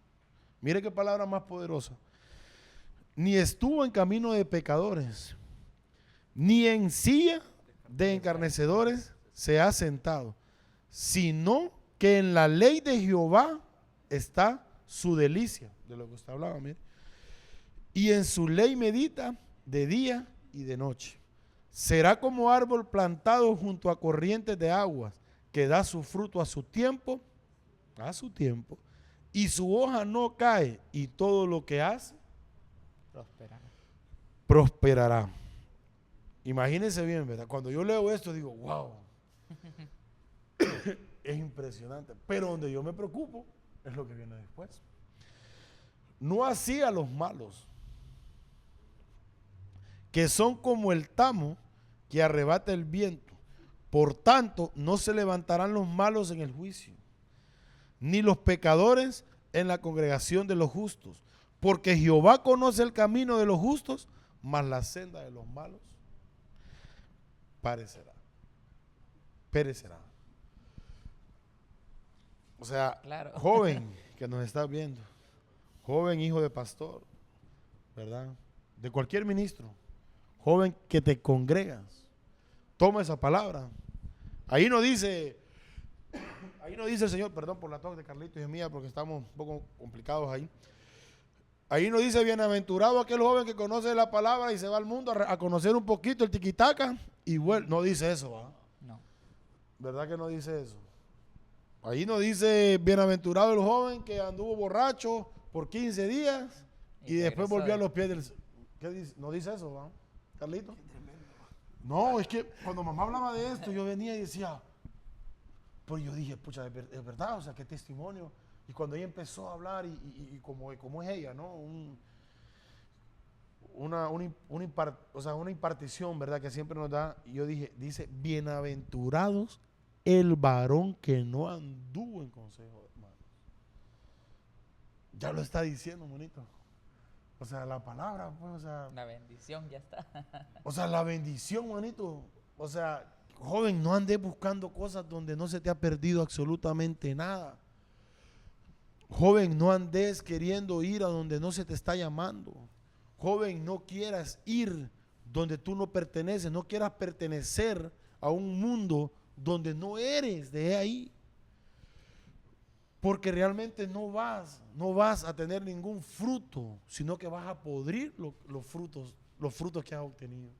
Mire qué palabra más poderosa. Ni estuvo en camino de pecadores, ni en silla de encarnecedores se ha sentado, sino que en la ley de Jehová está su delicia, de lo que usted hablaba, mire. Y en su ley medita de día y de noche. Será como árbol plantado junto a corrientes de aguas, que da su fruto a su tiempo, y su hoja no cae, y todo lo que hace prosperará. Imagínense bien, ¿verdad? Cuando yo leo esto digo, wow, es impresionante. Pero donde yo me preocupo es lo que viene después. No así a los malos, que son como el tamo que arrebata el viento. Por tanto, no se levantarán los malos en el juicio, ni los pecadores en la congregación de los justos, porque Jehová conoce el camino de los justos, mas la senda de los malos perecerá. O sea, Claro. joven que nos está viendo, joven hijo de pastor, ¿verdad? De cualquier ministro, joven que te congregas, toma esa palabra. Ahí no dice el Señor, perdón por la tos de Carlitos y mía, porque estamos un poco complicados ahí. Ahí no dice, bienaventurado aquel joven que conoce la palabra y se va al mundo a conocer un poquito el tiquitaca y vuelve. No dice eso, ¿va? No. ¿Verdad que no dice eso? Ahí no dice, bienaventurado el joven que anduvo borracho por 15 días y después volvió a los pies del... ¿Qué dice? No dice eso, ¿va, Carlito? No, es que cuando mamá hablaba de esto, yo venía y decía, pues yo dije, pucha, es verdad, o sea, qué testimonio. Y cuando ella empezó a hablar y como es ella, ¿no? Una impartición, ¿verdad? Que siempre nos da. Y yo dije, dice, bienaventurados el varón que no anduvo en consejo de malos. Ya lo está diciendo, monito. O sea, la palabra, pues, o sea. La bendición ya está. O sea, la bendición, manito. O sea, joven, no andes buscando cosas donde no se te ha perdido absolutamente nada. Joven, no andes queriendo ir a donde no se te está llamando. Joven, no quieras ir donde tú no perteneces. No quieras pertenecer a un mundo donde no eres de ahí. Porque realmente no vas a tener ningún fruto, sino que vas a podrir los frutos que has obtenido.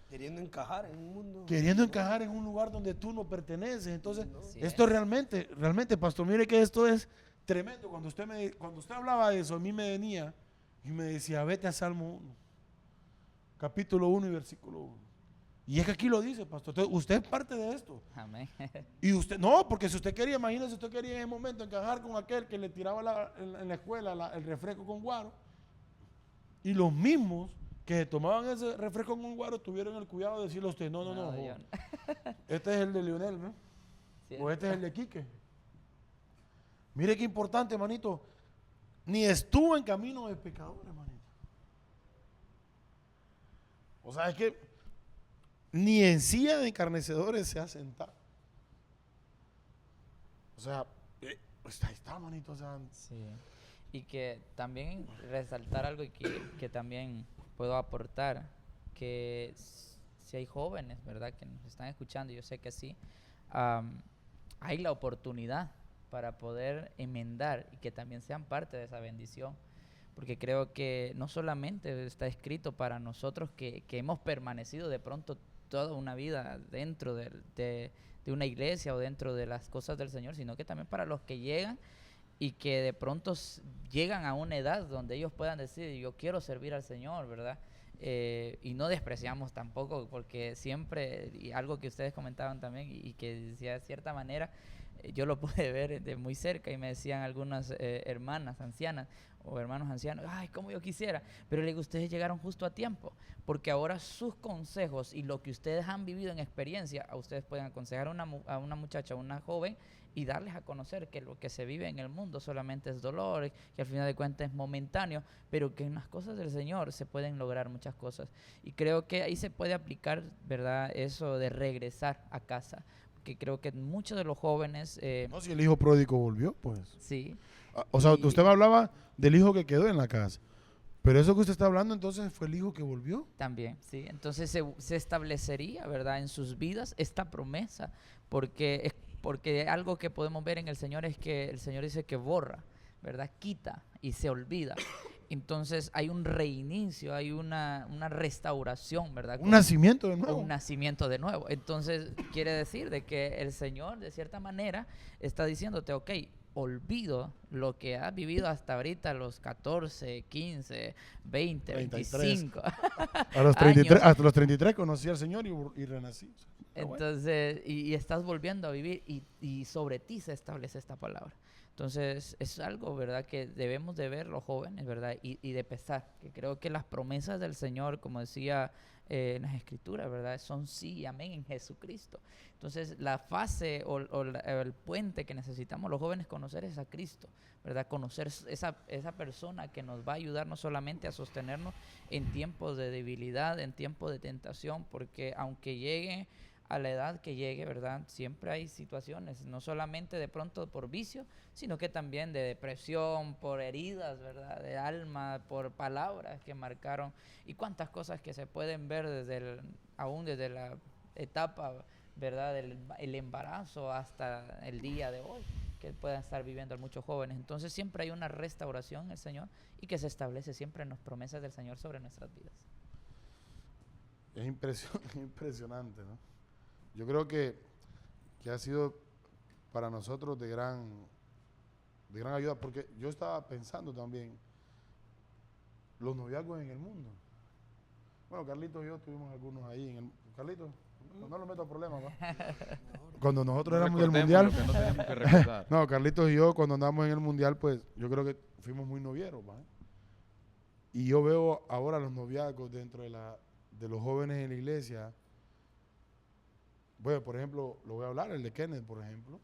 Queriendo encajar en un mundo. Queriendo encajar en un lugar donde tú no perteneces. Entonces, Así esto es. realmente, pastor, mire que esto es tremendo. Cuando usted hablaba de eso, a mí me venía y me decía, vete a Salmo 1, capítulo 1 y versículo 1. Y es que aquí lo dice, pastor. Entonces, usted es parte de esto. Amén. Y usted, no, porque si usted quería, imagínese, usted quería en ese momento encajar con aquel que le tiraba en la escuela el refresco con guaro. Y los mismos que tomaban ese refresco con guaro tuvieron el cuidado de decirle a usted, no, yo joven, este es el de Lionel, ¿no? Cierto. O este es el de Quique. Mire qué importante, manito. Ni estuvo en camino de pecadores, manito. O sea, es que ni en silla de encarnecedores se ha sentado. O sea, pues ahí está, manito. O sea, Sí. Y que también resaltar algo y que también puedo aportar, que si hay jóvenes, ¿verdad?, que nos están escuchando, yo sé que sí, hay la oportunidad para poder enmendar y que también sean parte de esa bendición. Porque creo que no solamente está escrito para nosotros que hemos permanecido de pronto toda una vida dentro de una iglesia o dentro de las cosas del Señor, sino que también para los que llegan y que de pronto llegan a una edad donde ellos puedan decir, yo quiero servir al Señor, ¿verdad? Y no despreciamos tampoco, porque siempre, y algo que ustedes comentaban también y que decía de cierta manera, yo lo pude ver de muy cerca y me decían algunas hermanas ancianas o hermanos ancianos, ay, cómo yo quisiera, pero le digo, ustedes llegaron justo a tiempo, porque ahora sus consejos y lo que ustedes han vivido en experiencia, a ustedes pueden aconsejar a una muchacha, a una joven, y darles a conocer que lo que se vive en el mundo solamente es dolor, que al final de cuentas es momentáneo, pero que en las cosas del Señor se pueden lograr muchas cosas. Y creo que ahí se puede aplicar, ¿verdad?, eso de regresar a casa, que creo que muchos de los jóvenes... No, si el hijo pródigo volvió, pues. sí. O sea, Y- usted me hablaba del hijo que quedó en la casa. Pero eso que usted está hablando, entonces, fue el hijo que volvió. También, sí. Entonces se establecería, ¿verdad?, en sus vidas esta promesa, porque algo que podemos ver en el Señor es que el Señor dice que borra, ¿verdad?, quita y se olvida. Entonces hay un reinicio, hay una restauración, ¿verdad? Un nacimiento de O nuevo. un nacimiento de nuevo. Entonces quiere decir de que el Señor, de cierta manera, está diciéndote, ok, olvido lo que has vivido hasta ahorita, los 14, 15, 20, 33. 25. A los 33, años. hasta los 33 conocí al Señor y renací. Está bueno. Entonces, y estás volviendo a vivir y sobre ti se establece esta palabra. Entonces, es algo, ¿verdad?, que debemos de ver los jóvenes, ¿verdad?, y de pesar, que creo que las promesas del Señor, como decía en las Escrituras, ¿verdad?, son sí y amén en Jesucristo. Entonces, la fase o el puente que necesitamos los jóvenes conocer es a Cristo, ¿verdad?, conocer esa persona que nos va a ayudar no solamente a sostenernos en tiempos de debilidad, en tiempos de tentación, porque aunque llegue a la edad que llegue, ¿verdad?, siempre hay situaciones, no solamente de pronto por vicio, sino que también de depresión, por heridas, ¿verdad?, de alma, por palabras que marcaron, y cuántas cosas que se pueden ver aún desde la etapa, ¿verdad?, el embarazo hasta el día de hoy, que puedan estar viviendo muchos jóvenes. Entonces siempre hay una restauración en el Señor y que se establece siempre en las promesas del Señor sobre nuestras vidas. Es impresionante, ¿no? Yo creo que ha sido para nosotros de gran ayuda, porque yo estaba pensando también los noviazgos en el mundo. Bueno, Carlitos y yo tuvimos algunos ahí. Carlitos, no lo meto a problemas, ¿va? Cuando nosotros No éramos del recordemos mundial. lo que no tenemos que recordar. No, Carlitos y yo cuando andamos en el mundial, pues yo creo que fuimos muy novieros, ¿va? Y yo veo ahora los noviazgos dentro de los jóvenes en la iglesia. Bueno, por ejemplo, lo voy a hablar, el de Kenneth, por ejemplo.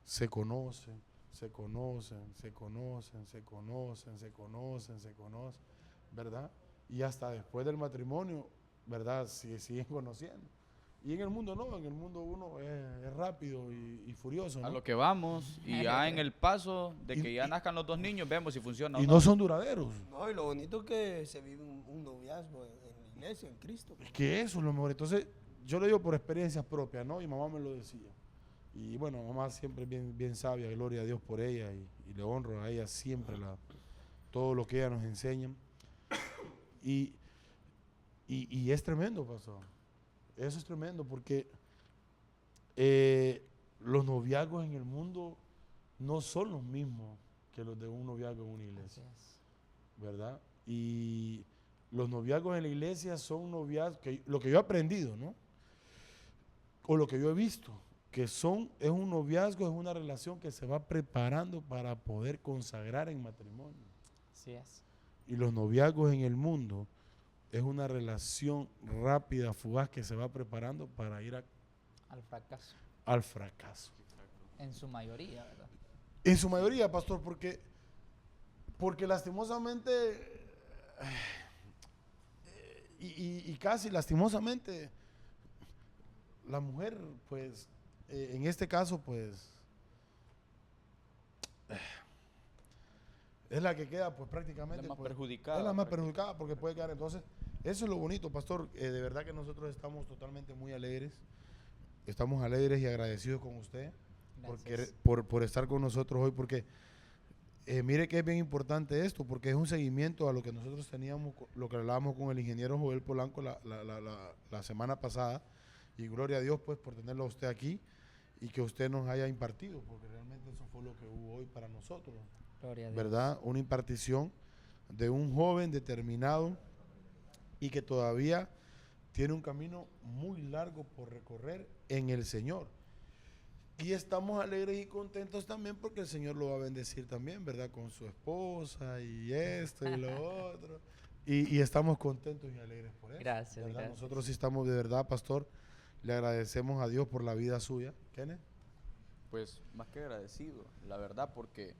Se conocen, ¿verdad? Y hasta después del matrimonio, ¿verdad? Siguen conociendo. Y en el mundo no, en el mundo uno es rápido y furioso, ¿no? A lo que vamos, y ya en el paso de que ya nazcan los dos niños, vemos si funciona o Y no. no son duraderos. No, y lo bonito es que se vive un noviazgo en la iglesia, en Cristo. Es que eso es lo mejor. Entonces, yo lo digo por experiencias propias, ¿no? Y mamá me lo decía. Y bueno, mamá siempre es bien sabia, gloria a Dios por ella, y le honro a ella siempre todo lo que ella nos enseña. Y es tremendo, pastor. Eso es tremendo porque los noviazgos en el mundo no son los mismos que los de un noviazgo en una iglesia, ¿verdad? Y los noviazgos en la iglesia son noviazgos, lo que yo he aprendido, ¿no? O lo que yo he visto, es un noviazgo, es una relación que se va preparando para poder consagrar en matrimonio. Así es. Y los noviazgos en el mundo es una relación rápida, fugaz, que se va preparando para ir Al fracaso. al fracaso. En su mayoría, ¿verdad? En su mayoría, pastor, porque lastimosamente, y casi lastimosamente, la mujer, pues, en este caso, pues, es la que queda, pues, prácticamente. La más pues, perjudicada. es la más perjudicada porque puede quedar. Entonces, eso es lo bonito, pastor. De verdad que nosotros estamos totalmente muy alegres. Estamos alegres y agradecidos con usted Gracias. por estar con nosotros hoy, porque mire que es bien importante esto, porque es un seguimiento a lo que nosotros teníamos, lo que hablábamos con el ingeniero Joel Polanco la semana pasada, y gloria a Dios pues por tenerlo a usted aquí y que usted nos haya impartido, porque realmente eso fue lo que hubo hoy para nosotros, Gloria a Dios. ¿verdad? Una impartición de un joven determinado y que todavía tiene un camino muy largo por recorrer en el Señor. Y estamos alegres y contentos también porque el Señor lo va a bendecir también, ¿verdad? Con su esposa y esto y lo otro. Y estamos contentos y alegres por eso. Gracias, ¿verdad? gracias. Nosotros sí estamos de verdad, pastor. Le agradecemos a Dios por la vida suya. ¿Kenneth? Pues más que agradecido, la verdad, porque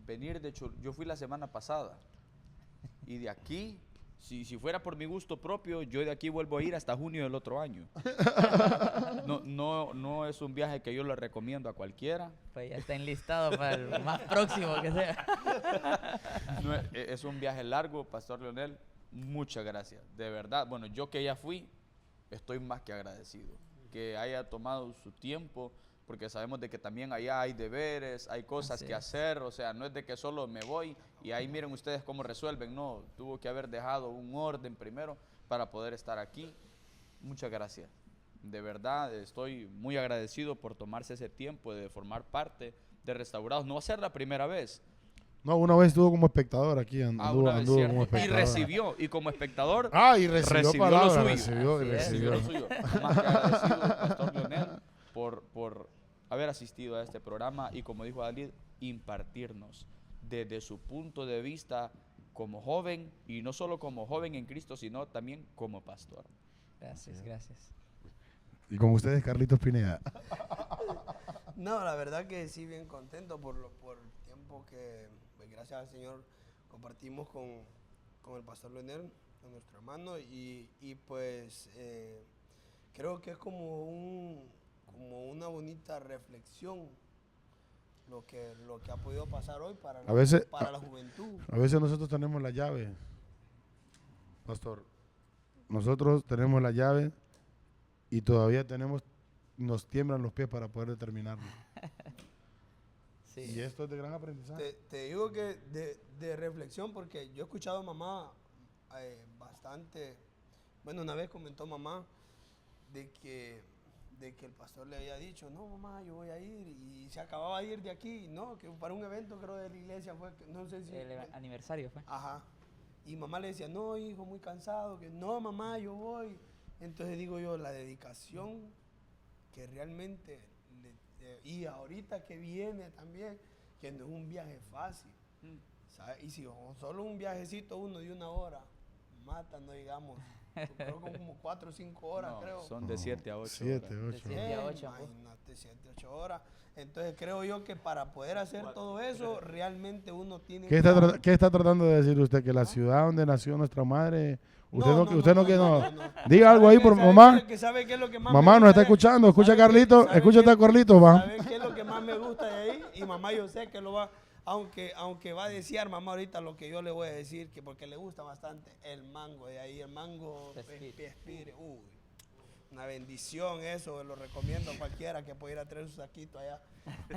venir de yo fui la semana pasada y de aquí, si fuera por mi gusto propio, yo de aquí vuelvo a ir hasta junio del otro año. No es un viaje que yo le recomiendo a cualquiera. Pues ya está enlistado para el más próximo que sea. No es un viaje largo, Pastor Leonel. Muchas gracias, de verdad. Bueno, yo que ya fui, estoy más que agradecido que haya tomado su tiempo, porque sabemos de que también allá hay deberes, hay cosas Así que es. hacer, o sea, no es de que solo me voy y ahí miren ustedes cómo resuelven, no, tuvo que haber dejado un orden primero para poder estar aquí. Muchas gracias, de verdad estoy muy agradecido por tomarse ese tiempo de formar parte de Restaurados. No va a ser la primera vez. No, una vez estuvo como espectador aquí. Anduvo, Una vez, anduvo cierto. como Y espectador. recibió, y como espectador, Y recibió lo palabra, suyo. recibió, Así es. recibió lo suyo. Más que agradecido, Pastor Leonel, por haber asistido a este programa y, como dijo David, impartirnos desde su punto de vista como joven, y no solo como joven en Cristo, sino también como pastor. Gracias, gracias. Y con ustedes, Carlitos Pineda. No, la verdad que sí, bien contento por el tiempo que, pues, gracias al Señor, compartimos con el pastor Leonel, con nuestro hermano, y pues creo que es como una bonita reflexión lo que ha podido pasar hoy para A veces- para la juventud. A veces nosotros tenemos la llave, pastor. Nosotros tenemos la llave y todavía nos tiemblan los pies para poder determinarlo. Sí. Y esto es de gran aprendizaje. Te digo que de reflexión, porque yo he escuchado a mamá bastante, bueno, una vez comentó mamá de que el pastor le había dicho, no mamá, yo voy a ir, y se acababa de ir de aquí, no, que para un evento creo de la iglesia fue, no sé si... El aniversario fue. Ajá. Y mamá le decía, no hijo, muy cansado, que no mamá, yo voy. Entonces digo yo, la dedicación que realmente, y ahorita que viene también, que no es un viaje fácil, ¿sabes? Y si solo un viajecito uno de 1 hora, mata, no digamos, creo que como 4 o 5 horas, No, creo. son de 7 a 8 7, horas. 8. De 7 a 8. Imagínate, 7, 8 horas. Entonces creo yo que para poder hacer todo eso, realmente uno tiene ¿Qué está tratando de decir usted? Que la ciudad donde nació nuestra madre, usted no quiere, no. Diga algo ahí por mamá. ¿Sabe qué es lo que más Mamá me nos gusta está escuchando, escucha a ¿sabe qué- Carlito, sabe escúchate qué- a Carlito, va. ¿Sabe qué es lo que más me gusta de ahí? Y mamá yo sé que lo va, aunque va a desear mamá ahorita lo que yo le voy a decir, que porque le gusta bastante el mango de ahí, el mango Pespire. Pespire, uy, una bendición eso, lo recomiendo a cualquiera que pueda ir a traer su saquito allá.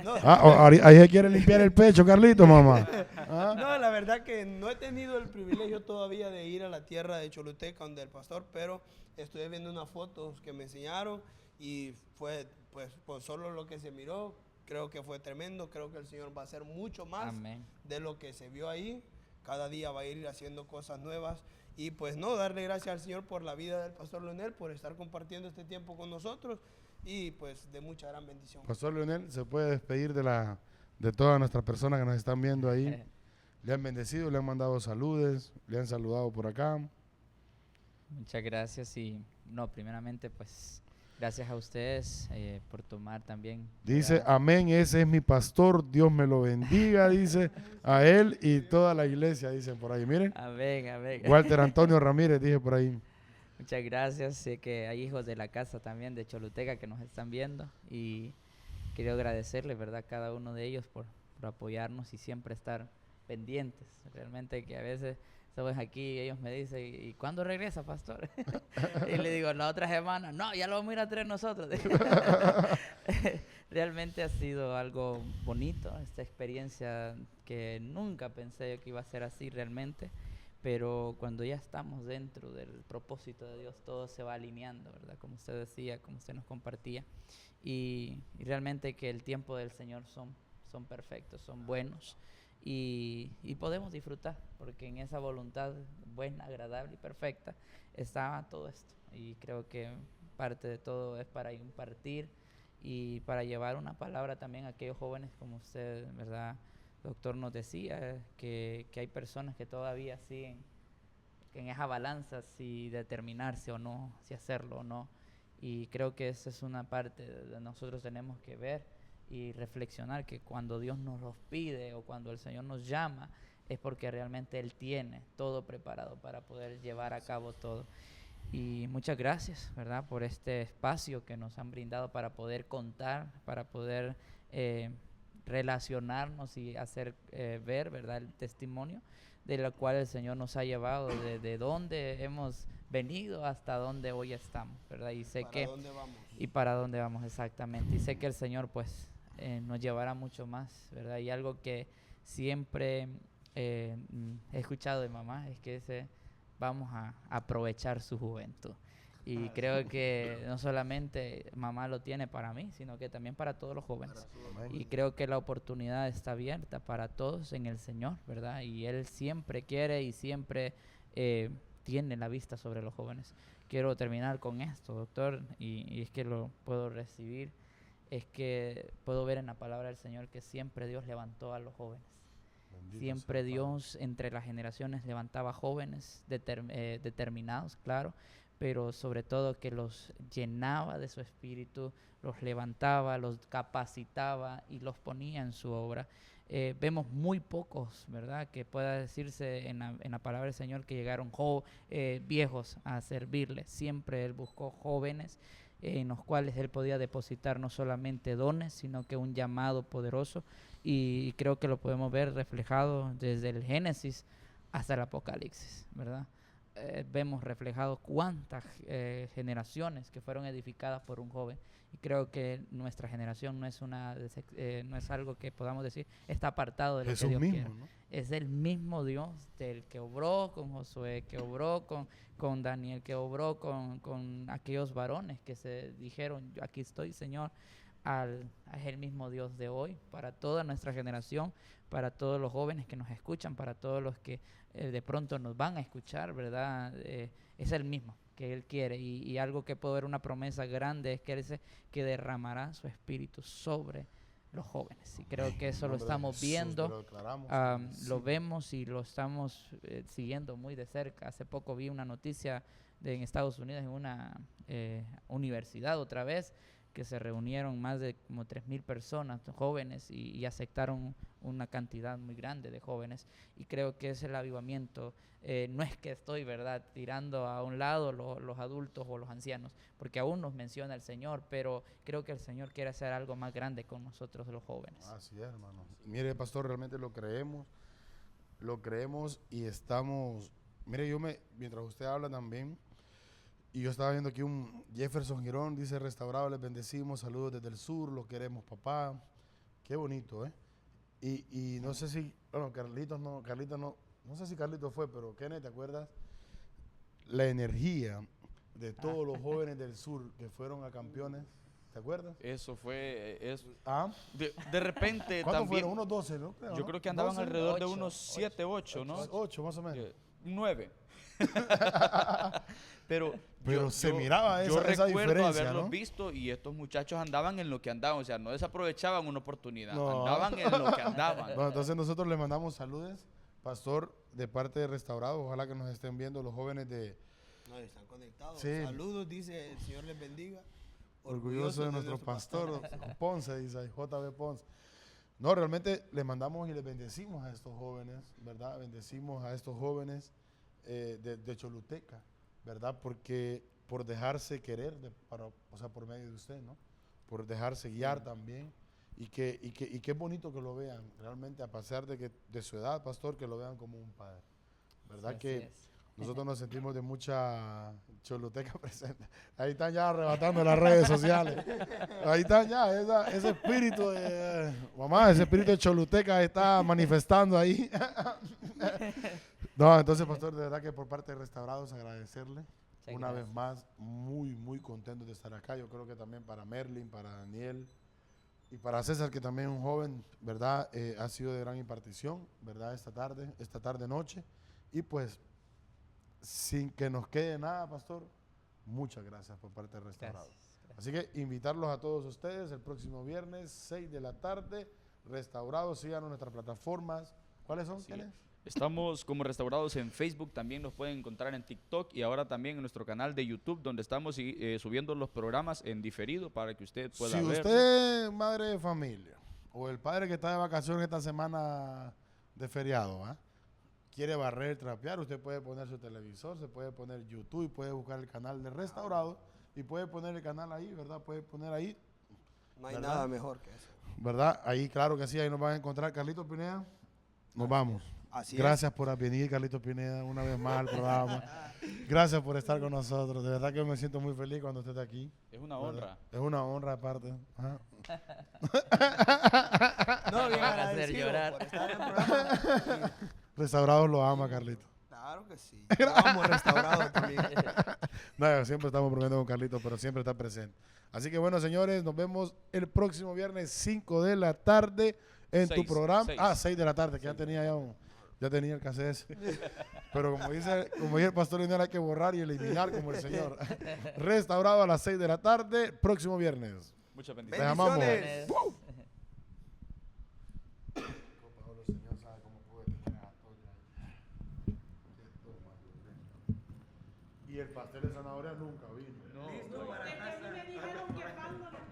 No, Ahí se quiere limpiar el pecho, Carlito, mamá. Ah. no, la verdad que no he tenido el privilegio todavía de ir a la tierra de Choluteca, donde el pastor, pero estoy viendo unas fotos que me enseñaron y fue, pues, por solo lo que se miró, creo que fue tremendo. Creo que el Señor va a hacer mucho más Amén. de lo que se vio ahí. Cada día va a ir haciendo cosas nuevas. Y pues no, darle gracias al Señor por la vida del pastor Leonel, por estar compartiendo este tiempo con nosotros y pues de mucha gran bendición. Pastor Leonel, se puede despedir de todas nuestras personas que nos están viendo ahí. Le han bendecido, le han mandado saludes, le han saludado por acá. Muchas gracias y no, primeramente pues gracias a ustedes por tomar también. Dice, ¿verdad? amén, ese es mi pastor, Dios me lo bendiga, dice, a él y toda la iglesia, dicen por ahí. Miren, Amén, amén. Walter Antonio Ramírez, dije por ahí. Muchas gracias. Sé que hay hijos de la casa también de Choluteca que nos están viendo y quiero agradecerles, ¿verdad? Cada uno de ellos por apoyarnos y siempre estar pendientes. Realmente que a veces estamos aquí y ellos me dicen, ¿y cuándo regresa, pastor? Y le digo, la otra semana, no, ya lo vamos a ir a traer nosotros. Realmente ha sido algo bonito, esta experiencia que nunca pensé que iba a ser así realmente. Pero cuando ya estamos dentro del propósito de Dios, todo se va alineando, ¿verdad? Como usted decía, como usted nos compartía. Y realmente que el tiempo del Señor son perfectos, son buenos. Y podemos disfrutar, porque en esa voluntad buena, agradable y perfecta está todo esto. Y creo que parte de todo es para impartir y para llevar una palabra también a aquellos jóvenes, como usted, ¿verdad, doctor, nos decía, que hay personas que todavía siguen en esa balanza si determinarse o no, si hacerlo o no. Y creo que esa es una parte de nosotros tenemos que ver y reflexionar, que cuando Dios nos los pide o cuando el Señor nos llama, es porque realmente Él tiene todo preparado para poder llevar a cabo todo. Y muchas gracias, ¿verdad?, por este espacio que nos han brindado para poder contar, para poder relacionarnos y hacer ver, ¿verdad?, el testimonio de la cual el Señor nos ha llevado, de dónde hemos venido hasta dónde hoy estamos, ¿verdad? Y sé ¿Para dónde vamos? y para dónde vamos exactamente. Y sé que el Señor pues nos llevará mucho más, ¿verdad? Y algo que siempre he escuchado de mamá es que vamos a aprovechar su juventud. Y creo que no solamente mamá lo tiene para mí, sino que también para todos los jóvenes. Y creo que la oportunidad está abierta para todos en el Señor, ¿verdad? Y Él siempre quiere y siempre tiene la vista sobre los jóvenes. Quiero terminar con esto, doctor, y es que lo puedo recibir, es que puedo ver en la palabra del Señor que siempre Dios levantó a los jóvenes. Bendito Siempre sea el Dios entre las generaciones levantaba jóvenes determinados, claro, pero sobre todo que los llenaba de su espíritu, los levantaba, los capacitaba y los ponía en su obra. Vemos muy pocos, ¿verdad?, que pueda decirse en la palabra del Señor que llegaron viejos a servirle. Siempre Él buscó jóvenes en los cuales Él podía depositar no solamente dones, sino que un llamado poderoso, y creo que lo podemos ver reflejado desde el Génesis hasta el Apocalipsis, ¿verdad? Vemos reflejado cuántas generaciones que fueron edificadas por un joven, y creo que nuestra generación no es no es algo que podamos decir está apartado de lo Jesús que Dios mismo, quiere. ¿no? Es el mismo Dios del que obró con Josué, que obró con Daniel, que obró con aquellos varones que se dijeron, "Yo aquí estoy, Señor". Es el mismo Dios de hoy para toda nuestra generación, para todos los jóvenes que nos escuchan, para todos los que de pronto nos van a escuchar, ¿verdad? Es el mismo que Él quiere, y algo que puedo ver, una promesa grande, es que Él dice que derramará su espíritu sobre los jóvenes, y creo que eso En lo nombre de estamos Jesús, viendo, lo declaramos, lo sí. vemos y lo estamos siguiendo muy de cerca. Hace poco vi una noticia en Estados Unidos, en una universidad otra vez, que se reunieron más de como 3,000 personas, jóvenes, y aceptaron una cantidad muy grande de jóvenes, y creo que es el avivamiento. No es que estoy, ¿verdad?, tirando a un lado los adultos o los ancianos, porque aún nos menciona el Señor, pero creo que el Señor quiere hacer algo más grande con nosotros los jóvenes. Así es, hermano. Mire, pastor, realmente lo creemos y estamos. Mire, mientras usted habla también, y yo estaba viendo aquí un Jefferson Girón, dice: restaurado, les bendecimos, saludos desde el sur, los queremos, papá. Qué bonito, ¿eh? Y no sé si, bueno, Carlitos no sé si Carlitos fue, pero Kenneth, ¿te acuerdas? La energía de todos los jóvenes del sur que fueron a campeones, ¿te acuerdas? Eso fue, ¿Ah? de repente ¿Cuántos también, fueron? Unos 12, ¿no? yo creo que andaban 12, alrededor de 8, unos 7, 8, ¿no? 8 más o menos. 9. Pero Se miraba yo esa recuerdo diferencia, haberlos ¿no? visto, y estos muchachos andaban en lo que andaban, o sea, no desaprovechaban una oportunidad, No. andaban en lo que andaban. Bueno, entonces nosotros le mandamos saludos, pastor, de parte de Restaurado. Ojalá que nos estén viendo los jóvenes de No, están conectados. Sí. Saludos, dice, el Señor les bendiga. Orgulloso de nuestro pastor, Ponce, dice ahí, JB Ponce. No, realmente le mandamos y les bendecimos a estos jóvenes, ¿verdad? Bendecimos a estos jóvenes de Choluteca, ¿verdad? Porque por dejarse querer, o sea, por medio de usted, ¿no? Por dejarse guiar también. Y qué bonito que lo vean, realmente, a pesar de su edad, pastor, que lo vean como un padre. ¿Verdad? Sí, Que así es. nosotros nos sentimos de mucha Choluteca presente. Ahí están ya arrebatando las redes sociales. Ahí están ya, ese espíritu mamá, ese espíritu de Choluteca está manifestando ahí. No, entonces, pastor, de verdad que por parte de Restaurados agradecerle. Muchas Una vez gracias. más, muy, muy contento de estar acá. Yo creo que también para Merlin, para Daniel y para César, que también es un joven, ¿verdad? Ha sido de gran impartición, ¿verdad? Esta tarde, noche. Y pues, sin que nos quede nada, pastor, muchas gracias por parte de Restaurados. Gracias. Así que invitarlos a todos ustedes el próximo viernes, 6 de la tarde, Restaurados. Síganos en nuestras plataformas. ¿Cuáles son? Sí. ¿Quiénes? Estamos como Restaurados en Facebook, también nos pueden encontrar en TikTok y ahora también en nuestro canal de YouTube, donde estamos subiendo los programas en diferido para que usted pueda Si ver. usted es madre de familia o el padre que está de vacaciones esta semana de feriado, ¿ah? Quiere barrer, trapear, usted puede poner su televisor, se puede poner YouTube, puede buscar el canal de Restaurado y puede poner el canal ahí, ¿verdad? Puede poner ahí, No hay ¿verdad? nada mejor que eso. ¿verdad? Ahí, claro que sí, ahí nos van a encontrar. Carlitos Pineda, nos vamos. Así Gracias por venir, Carlitos Pineda, una vez más al programa. Gracias por estar con nosotros. De verdad que me siento muy feliz cuando usted está aquí. Es una ¿verdad? honra. Es una honra aparte. Ajá. No, bien Van a hacer agradecido llorar. por estar en el programa. Restaurados lo ama, Carlitos. Claro que sí. Vamos restaurados también. No, siempre estamos bromeando con Carlitos, pero siempre está presente. Así que bueno, señores, nos vemos el próximo viernes 5 de la tarde en tu 6, programa. 6. 6 de la tarde, que ya tenía ya tenía el cassette ese. Pero como dice el pastor Lionel, hay que borrar y eliminar como el Señor. Restaurado a las 6 de la tarde, próximo viernes. Muchas Les bendiciones. amamos. Bendiciones. Y el pastel de zanahoria nunca vino.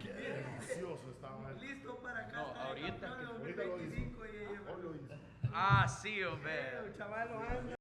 Qué delicioso estaba. Listo para No, ahorita. Ahorita lo hizo. Hoy lo hizo. Ah, sí, hombre. Chaval,